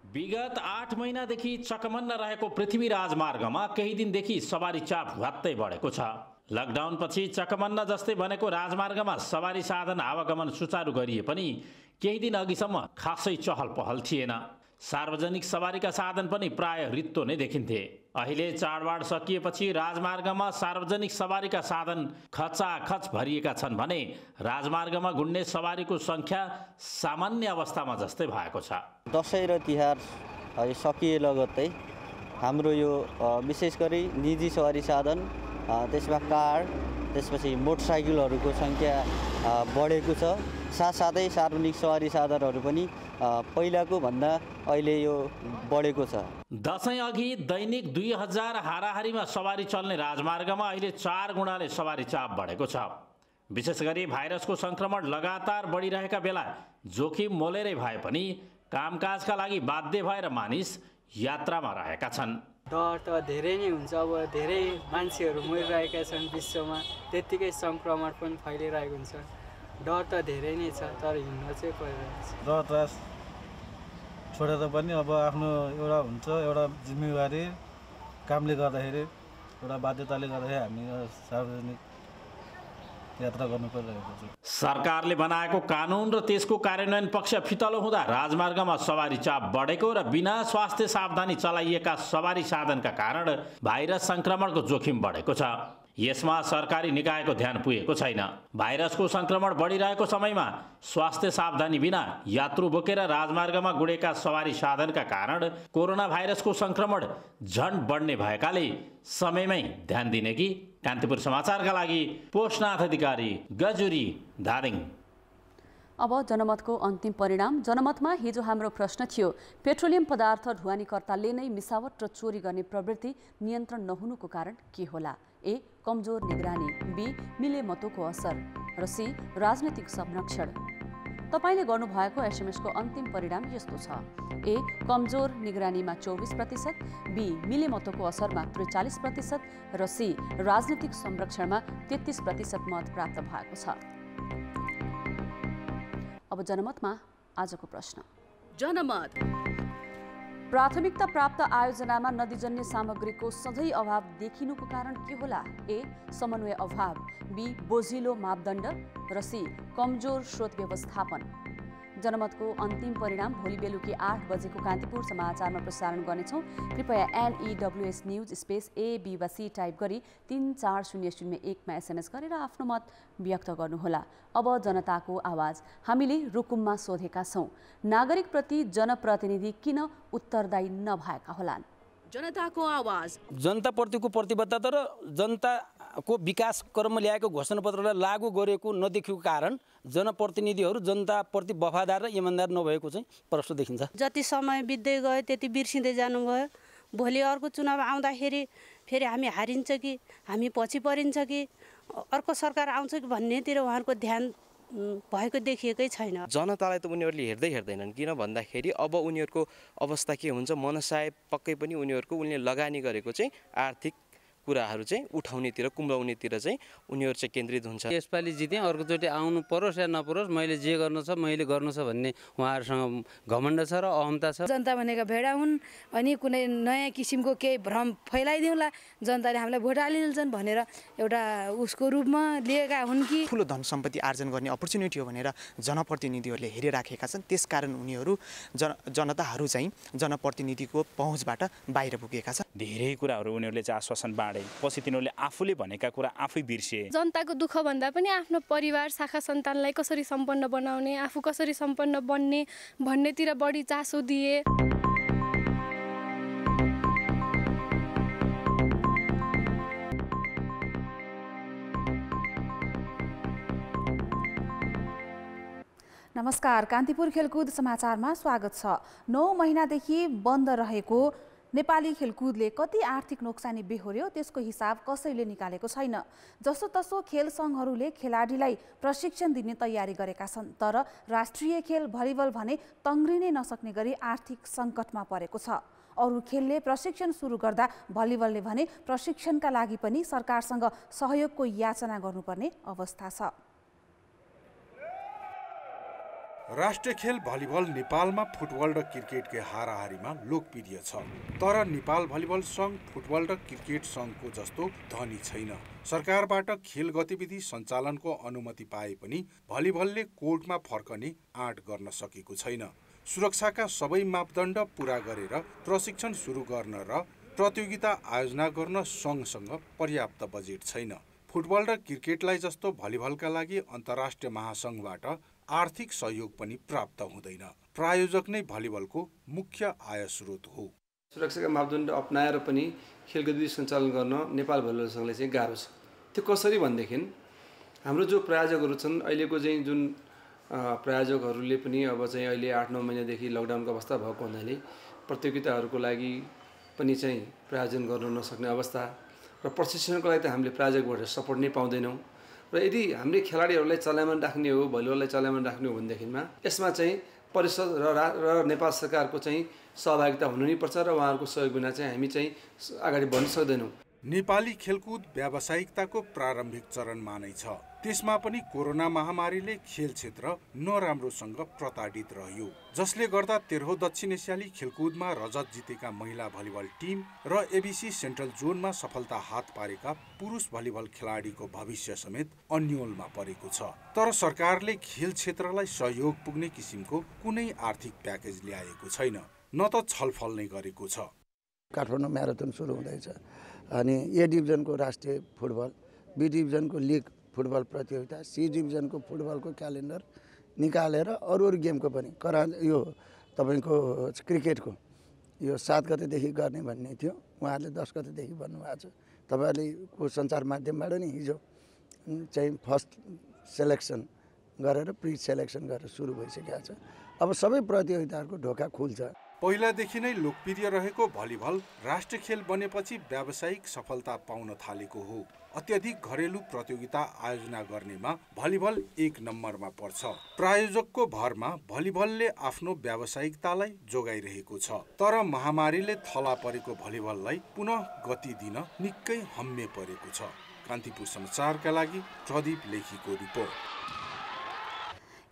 [SPEAKER 4] विगत 8 महिनादेखि चकमन्न रहेको पृथ्वी राजमार्गमा केही दिनदेखि सवारी चाप भ्वात्तै बढेको छ। लकडाउनपछि चकमन्न जस्तै बनेको राजमार्गमा सवारी साधन आवागमन सुचारू गरिए पनि केही दिन अघिसम्म खासै चहल पहल थिएन। सार्वजनिक सवारीका साधन पनि प्राय रित्तो नै देखिन्थे। अहिले चाडबाड सकिएपछि राजमार्गमा सार्वजनिक सवारीका साधन खचाखच भरिएका छन् भने राजमार्गमा गुड्ने सवारीको संख्या सामान्य अवस्थामा जस्तै भएको छ।
[SPEAKER 5] दसैँ र तिहार सकिए लगत्तै हाम्रो यो विशेष गरी निजी सवारी साधन, त्यसमा कार, त्यसपछि मोटरसाइकलहरूको संख्या बढेको छ। साथसाथै सार्वजनिक सवारी साधनहरू पनि पहिलाको भन्दा अहिले यो बढेको छ।
[SPEAKER 4] दसैँ अघि दैनिक 2000 हाराहारीमा सवारी चल्ने राजमार्गमा अहिले 4 गुणाले सवारी चाप बढेको छ। विशेष गरी भाइरसको संक्रमण लगातार बढिरहेका बेला जोखिम मोलेरै भए पनि कामकाजका लागि बाध्य भएर मानिस यात्रामा रहेका छन्।
[SPEAKER 6] डर त धेरै नै हुन्छ। अब धेरै मान्छेहरू मरिरहेका छन् विश्वमा, त्यत्तिकै संक्रमण पनि फैलिरहेको हुन्छ। डर त धेरै नै छ, तर हिँड्न चाहिँ परिरहेको छ।
[SPEAKER 7] डर त्रास छोडेर पनि अब आफ्नो एउटा हुन्छ, एउटा जिम्मेवारी कामले गर्दाखेरि, एउटा बाध्यताले गर्दाखेरि हामी सार्वजनिक यात्रा गर्नु परिरहेको छ।
[SPEAKER 4] सरकारले बनाएको कानुन र त्यसको कार्यान्वयन पक्ष फितलो हुँदा राजमार्गमा सवारी चाप बढेको र बिना स्वास्थ्य सावधानी चलाइएका सवारी साधनका कारण भाइरस संक्रमणको जोखिम बढेको छ। यसमा सरकारी निकायको ध्यान पुगेको छैन। भाइरसको संक्रमण बढिरहेको समयमा स्वास्थ्य सावधानी बिना यात्रु बोकेर राजमार्गमा गुडेका सवारी साधनका कारण कोरोना भाइरसको संक्रमण झन बढ्ने भएकाले समयमै ध्यान दिने कि। कान्तिपुर समाचारका लागि पोषनाथ अधिकारी, गजुरी, धादिङ।
[SPEAKER 8] अब जनमतको अन्तिम परिणाम। जनमतमा हिजो हाम्रो प्रश्न थियो, पेट्रोलियम पदार्थ ढुवानीकर्ताले नै मिसावट र चोरी गर्ने प्रवृत्ति नियन्त्रण नहुनुको कारण के होला? ए. कमजोर निगरानी, बी. मिलेमतोको असर र सी. राजनीतिक संरक्षण। तपाईले गर्नुभएको एसएमएसको अन्तिम परिणाम यस्तो छ। ए. कमजोर निगरानीमा 24%, बी. मिलेमतोको असरमा 43% र सी. राजनीतिक संरक्षणमा 33% मत प्राप्त भएको छ। अब जनमतमा आजको प्रश्न। जनमत प्राथमिकता प्राप्त आयोजनामा नदीजन्य सामग्रीको सधैँ अभाव देखिनुको कारण के होला? ए. समन्वय अभाव, बी. बोझिलो मापदण्ड र सी. कमजोर स्रोत व्यवस्थापन। जनमतको अन्तिम परिणाम भोलि बेलुकी 8 बजेको कान्तिपुर समाचारमा प्रसारण गर्नेछौँ। कृपया NEWS news space A, B वा C टाइप गरी 34001मा SMS गरेर आफ्नो मत व्यक्त गर्नुहोला। अब जनताको आवाज। हामीले रुकुममा सोधेका छौँ, नागरिकप्रति जनप्रतिनिधि किन उत्तरदायी नभएका होलान्? जनताको आवाज।
[SPEAKER 10] जनताप्रतिको प्रतिबद्धता र जनताको विकास क्रममा ल्याएको घोषणापत्रलाई लागू गरेको नदेखिएको कारण जनप्रतिनिधिहरू जनताप्रति वफादार र इमान्दार नभएको चाहिँ प्रश्न देखिन्छ।
[SPEAKER 26] जति समय बित्दै गयो त्यति बिर्सिँदै जानुभयो। भोलि अर्को चुनाव आउँदाखेरि फेरि हामी हारिन्छ कि हामी पछि परिन्छ कि अर्को सरकार आउँछ कि भन्नेतिर उहाँहरूको ध्यान भएको देखिएकै छैन।
[SPEAKER 27] जनतालाई त उनीहरूले हेर्दैनन्। किन भन्दाखेरि अब उनीहरूको अवस्था के हुन्छ, मनसाय पक्कै पनि उनीहरूले लगानी गरेको चाहिँ आर्थिक कुराहरू चाहिँ उठाउनेतिर, कुम्लाउनेतिर चाहिँ उनीहरू चाहिँ केन्द्रित हुन्छ।
[SPEAKER 28] यसपालि जितेँ, अर्कोचोटि आउनु परोस् या नपरोस्, मैले जे गर्नु छ मैले गर्नु छ भन्ने उहाँहरूसँग घमण्ड छ र अहमता छ।
[SPEAKER 29] जनता भनेका भेडा हुन् अनि कुनै नयाँ किसिमको केही भ्रम फैलाइदिउँला, जनताले हामीलाई भोट हालिदिन्छन् भनेर एउटा उसको रूपमा लिएका हुन् कि
[SPEAKER 30] ठुलो धन सम्पत्ति आर्जन गर्ने अपर्च्युनिटी हो भनेर जनप्रतिनिधिहरूले हेरिराखेका छन्। त्यसकारण उनीहरू जनताहरू चाहिँ जनप्रतिनिधिको पहुँचबाट बाहिर पुगेका छन्।
[SPEAKER 31] धेरै कुराहरू उनीहरूले चाहिँ आश्वासन पछि तिनीहरूले आफूले भनेका कुरा आफै बिर्सिए।
[SPEAKER 32] जनताको दुःख भन्दा पनि आफ्नो परिवार शाखा सन्तानलाई कसरी सम्पन्न बनाउने, आफू कसरी सम्पन्न बन्ने भन्नेतिर बढी चासो दिए।
[SPEAKER 30] नमस्कार, कान्तिपुर खेलकुद समाचारमा स्वागत छ। 9 महिनादेखि बन्द रहेको
[SPEAKER 9] नेपाली खेलकुदले कति आर्थिक नोक्सानी बेहोर्यो त्यसको हिसाब कसैले निकालेको छैन। जसोतसो खेल सङ्घहरूले खेलाडीलाई प्रशिक्षण दिने तयारी गरेका छन्, तर राष्ट्रिय खेल भलिबल भने तङ्ग्रिनै नसक्ने गरी आर्थिक सङ्कटमा परेको छ। अरू खेलले प्रशिक्षण सुरु गर्दा भलिबलले भने प्रशिक्षणका लागि पनि सरकारसँग सहयोगको याचना गर्नुपर्ने अवस्था छ।
[SPEAKER 11] राष्ट्रिय खेल भलिबल नेपालमा फुटबल र क्रिकेटकै हाराहारीमा लोकप्रिय छ, तर नेपाल भलिबल सङ्घ फुटबल र क्रिकेट सङ्घको जस्तो धनी छैन। सरकारबाट खेल गतिविधि सञ्चालनको अनुमति पाए पनि भलिबलले कोर्टमा फर्कने आँट गर्न सकेको छैन। सुरक्षाका सबै मापदण्ड पूरा गरेर प्रशिक्षण सुरु गर्न र प्रतियोगिता आयोजना गर्न सङ्घसँग पर्याप्त बजेट छैन। फुटबल र क्रिकेटलाई जस्तो भलिबलका लागि अन्तर्राष्ट्रिय महासङ्घबाट आर्थिक सहयोग पनि प्राप्त हुँदैन। प्रायोजक नै भलिबलको मुख्य आय स्रोत हो।
[SPEAKER 12] सुरक्षाका मापदण्ड अपनाएर पनि खेल गतिविधि सञ्चालन गर्न नेपाल भलिबल सङ्घले चाहिँ गाह्रो छ। त्यो कसरी भनेदेखि हाम्रो जो प्रायोजकहरू छन्, अहिलेको चाहिँ जुन प्रायोजकहरूले पनि अब चाहिँ अहिले 8-9 महिनादेखि लकडाउनको अवस्था भएको हुनाले प्रतियोगिताहरूको लागि पनि चाहिँ प्रायोजन गर्न नसक्ने अवस्था र प्रशिक्षणको लागि त हामीले प्रायोजकबाट सपोर्ट नै पाउँदैनौँ। र यदि हामीले खेलाडीहरूलाई चलायमान राख्ने हो, भलिबललाई चलायमान राख्ने हो भनेदेखिमा यसमा चाहिँ परिषद र नेपाल सरकारको चाहिँ सहभागिता हुनु नै पर्छ र उहाँहरूको सहयोग बिना चाहिँ हामी चाहिँ अगाडि बढ्न सक्दैनौँ।
[SPEAKER 11] नेपाली खेलकुद व्यावसायिकताको प्रारम्भिक चरणमा नै छ। त्यसमा पनि कोरोना महामारीले खेल क्षेत्र नराम्रोसँग प्रताडित रह्यो, जसले गर्दा 13औं दक्षिण एसियाली खेलकुदमा रजत जितेका महिला भलिबल टिम र एबिसी सेन्ट्रल जोनमा सफलता हात पारेका पुरुष भलिबल खेलाडीको भविष्य समेत अन्योलमा परेको छ। तर सरकारले खेल क्षेत्रलाई सहयोग पुग्ने किसिमको कुनै आर्थिक प्याकेज ल्याएको छैन, न त छलफल नै गरेको छ।
[SPEAKER 13] काठमाडौँ म्याराथन सुरु हुँदैछ अनि ए डिभिजनको राष्ट्रिय फुटबल, बी डिभिजनको लिग फुटबल प्रतियोगिता, सी डिभिजनको फुटबलको क्यालेन्डर निकालेर अरू गेमको पनि यो तपाईँको क्रिकेटको यो 7 गतेदेखि गर्ने भन्ने थियो, उहाँहरूले 10 गतेदेखि भन्नुभएको छ। तपाईँहरूको सञ्चार माध्यमबाट नि हिजो चाहिँ फर्स्ट सेलेक्सन गरेर प्री सेलेक्सन गरेर सुरु भइसकेको छ। अब सबै प्रतियोगिताहरूको ढोका खुल्छ।
[SPEAKER 11] पहिलादेखि नै लोकप्रिय रहेको भलिबल राष्ट्रिय खेल बनेपछि व्यावसायिक सफलता पाउन थालेको हो। अत्यधिक घरेलु प्रतियोगिता आयोजना गर्नेमा भलिबल 1 नम्बरमा पर्छ। प्रायोजकको भरमा भलिबलले आफ्नो व्यावसायिकतालाई जोगाइरहेको छ, तर महामारीले थला परेको भलिबललाई पुनः गति दिन निकै हम्मे परेको छ। कान्तिपुर समाचारका लागि प्रदीप लेखीको रिपोर्ट।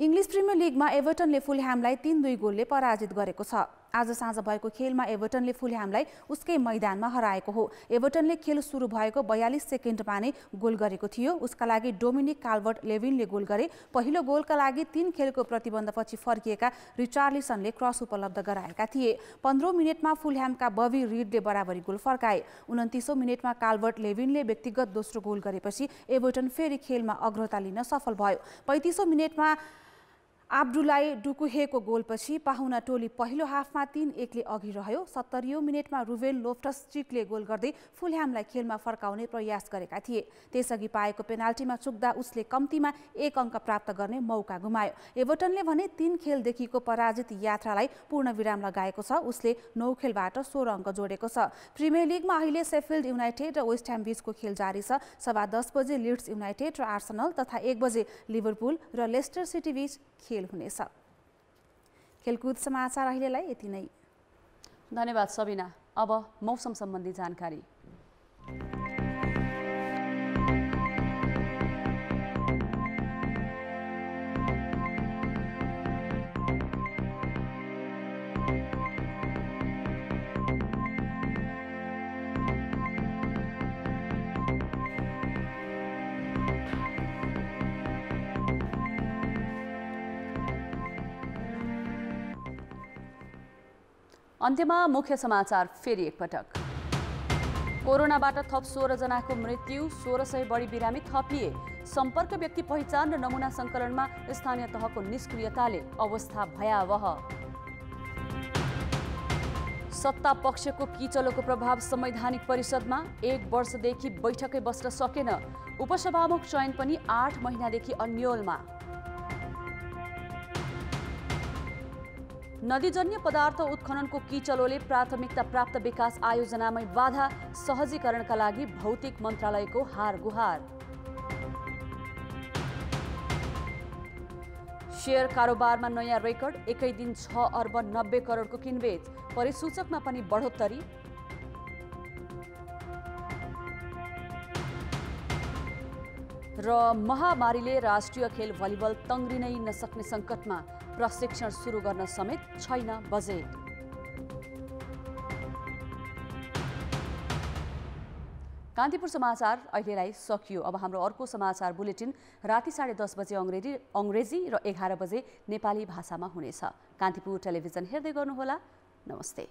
[SPEAKER 9] इङ्ग्लिस प्रिमियर लिगमा एभर्टनले फुलह्यामलाई 3-2 गोलले पराजित गरेको छ। आज साँझ भएको खेलमा एभर्टनले फुलह्यामलाई उसकै मैदानमा हराएको हो। एभर्टनले खेल सुरु भएको 42 सेकेन्डमा नै गोल गरेको थियो। उसका लागि डोमिनिक काल्भर्ट लेभिनले गोल गरे। पहिलो गोलका लागि 3 खेलको प्रतिबन्धपछि फर्किएका रिचार्लिसनले क्रस उपलब्ध गराएका थिए। 15औं मिनेटमा फुलह्यामका बबी रिडले बराबरी गोल फर्काए। 29औं मिनेटमा काल्भर्ट लेभिनले व्यक्तिगत दोस्रो गोल गरेपछि एभर्टन फेरि खेलमा अग्रता लिन सफल भयो। 35औं मिनेटमा आब्दुलाई डुकुहेको गोलपछि पाहुना टोली पहिलो हाफमा 3-1ले अघि रह्यो। 70औं मिनेटमा रुबेन लोफ्टस-चीकले गोल गर्दै फुलह्यामलाई खेलमा फर्काउने प्रयास गरेका थिए। त्यसअघि पाएको पेनाल्टीमा चुक्दा उसले कम्तीमा 1 अङ्क प्राप्त गर्ने मौका गुमायो। एभर्टनले भने 3 खेलदेखिको पराजित यात्रालाई पूर्णविराम लगाएको छ। उसले 9 खेलबाट 16 अङ्क जोडेको छ। प्रिमियर लिगमा अहिले शेफिल्ड युनाइटेड र वेस्ट ह्याम बीचको खेल जारी छ। 10:15 बजे लिड्स युनाइटेड र आर्सेनल तथा 1 बजे लिभरपुल र लेस्टर सिटी बीच खेल हुनेछ। खेलकुद समाचार अहिलेलाई यति नै।
[SPEAKER 8] धन्यवाद सबिना। अब मौसम सम्बन्धी जानकारी। अन्त्यमा मुख्य समाचार फेरि एकपटक। कोरोनाबाट थप 16 जनाको मृत्यु, 1600 बढी बिरामी थपिए। सम्पर्क व्यक्ति पहिचान र नमुना सङ्कलनमा स्थानीय तहको निष्क्रियताले अवस्था भयावह। सत्ता पक्षको किचलोको प्रभाव संवैधानिक परिषदमा 1 वर्षदेखि बैठकै बस्न सकेन। उपसभामुख चयन पनि 8 महिनादेखि अन्योलमा। नदीजन्य पदार्थ उत्खननको किचलोले प्राथमिकता प्राप्त विकास आयोजनामै बाधा, सहजीकरणका लागि भौतिक मन्त्रालयको हार गुहार। शेयर कारोबारमा नयाँ रेकर्ड, एकै दिन 6 अर्ब 90 करोडको किनबेच, परिसूचकमा पनि बढोत्तरी। र महामारीले राष्ट्रिय खेल भलिबल तङ्ग्रिनै नसक्ने सङ्कटमा, प्रशिक्षण सुरु गर्न समेत छैन बजेट। कान्तिपुर समाचार अहिलेलाई सकियो। अब हाम्रो अर्को समाचार बुलेटिन राति 10:30 बजे अङ्ग्रेजी र 11 बजे नेपाली भाषामा हुनेछ। कान्तिपुर टेलिभिजन हेर्दै गर्नुहोला। नमस्ते।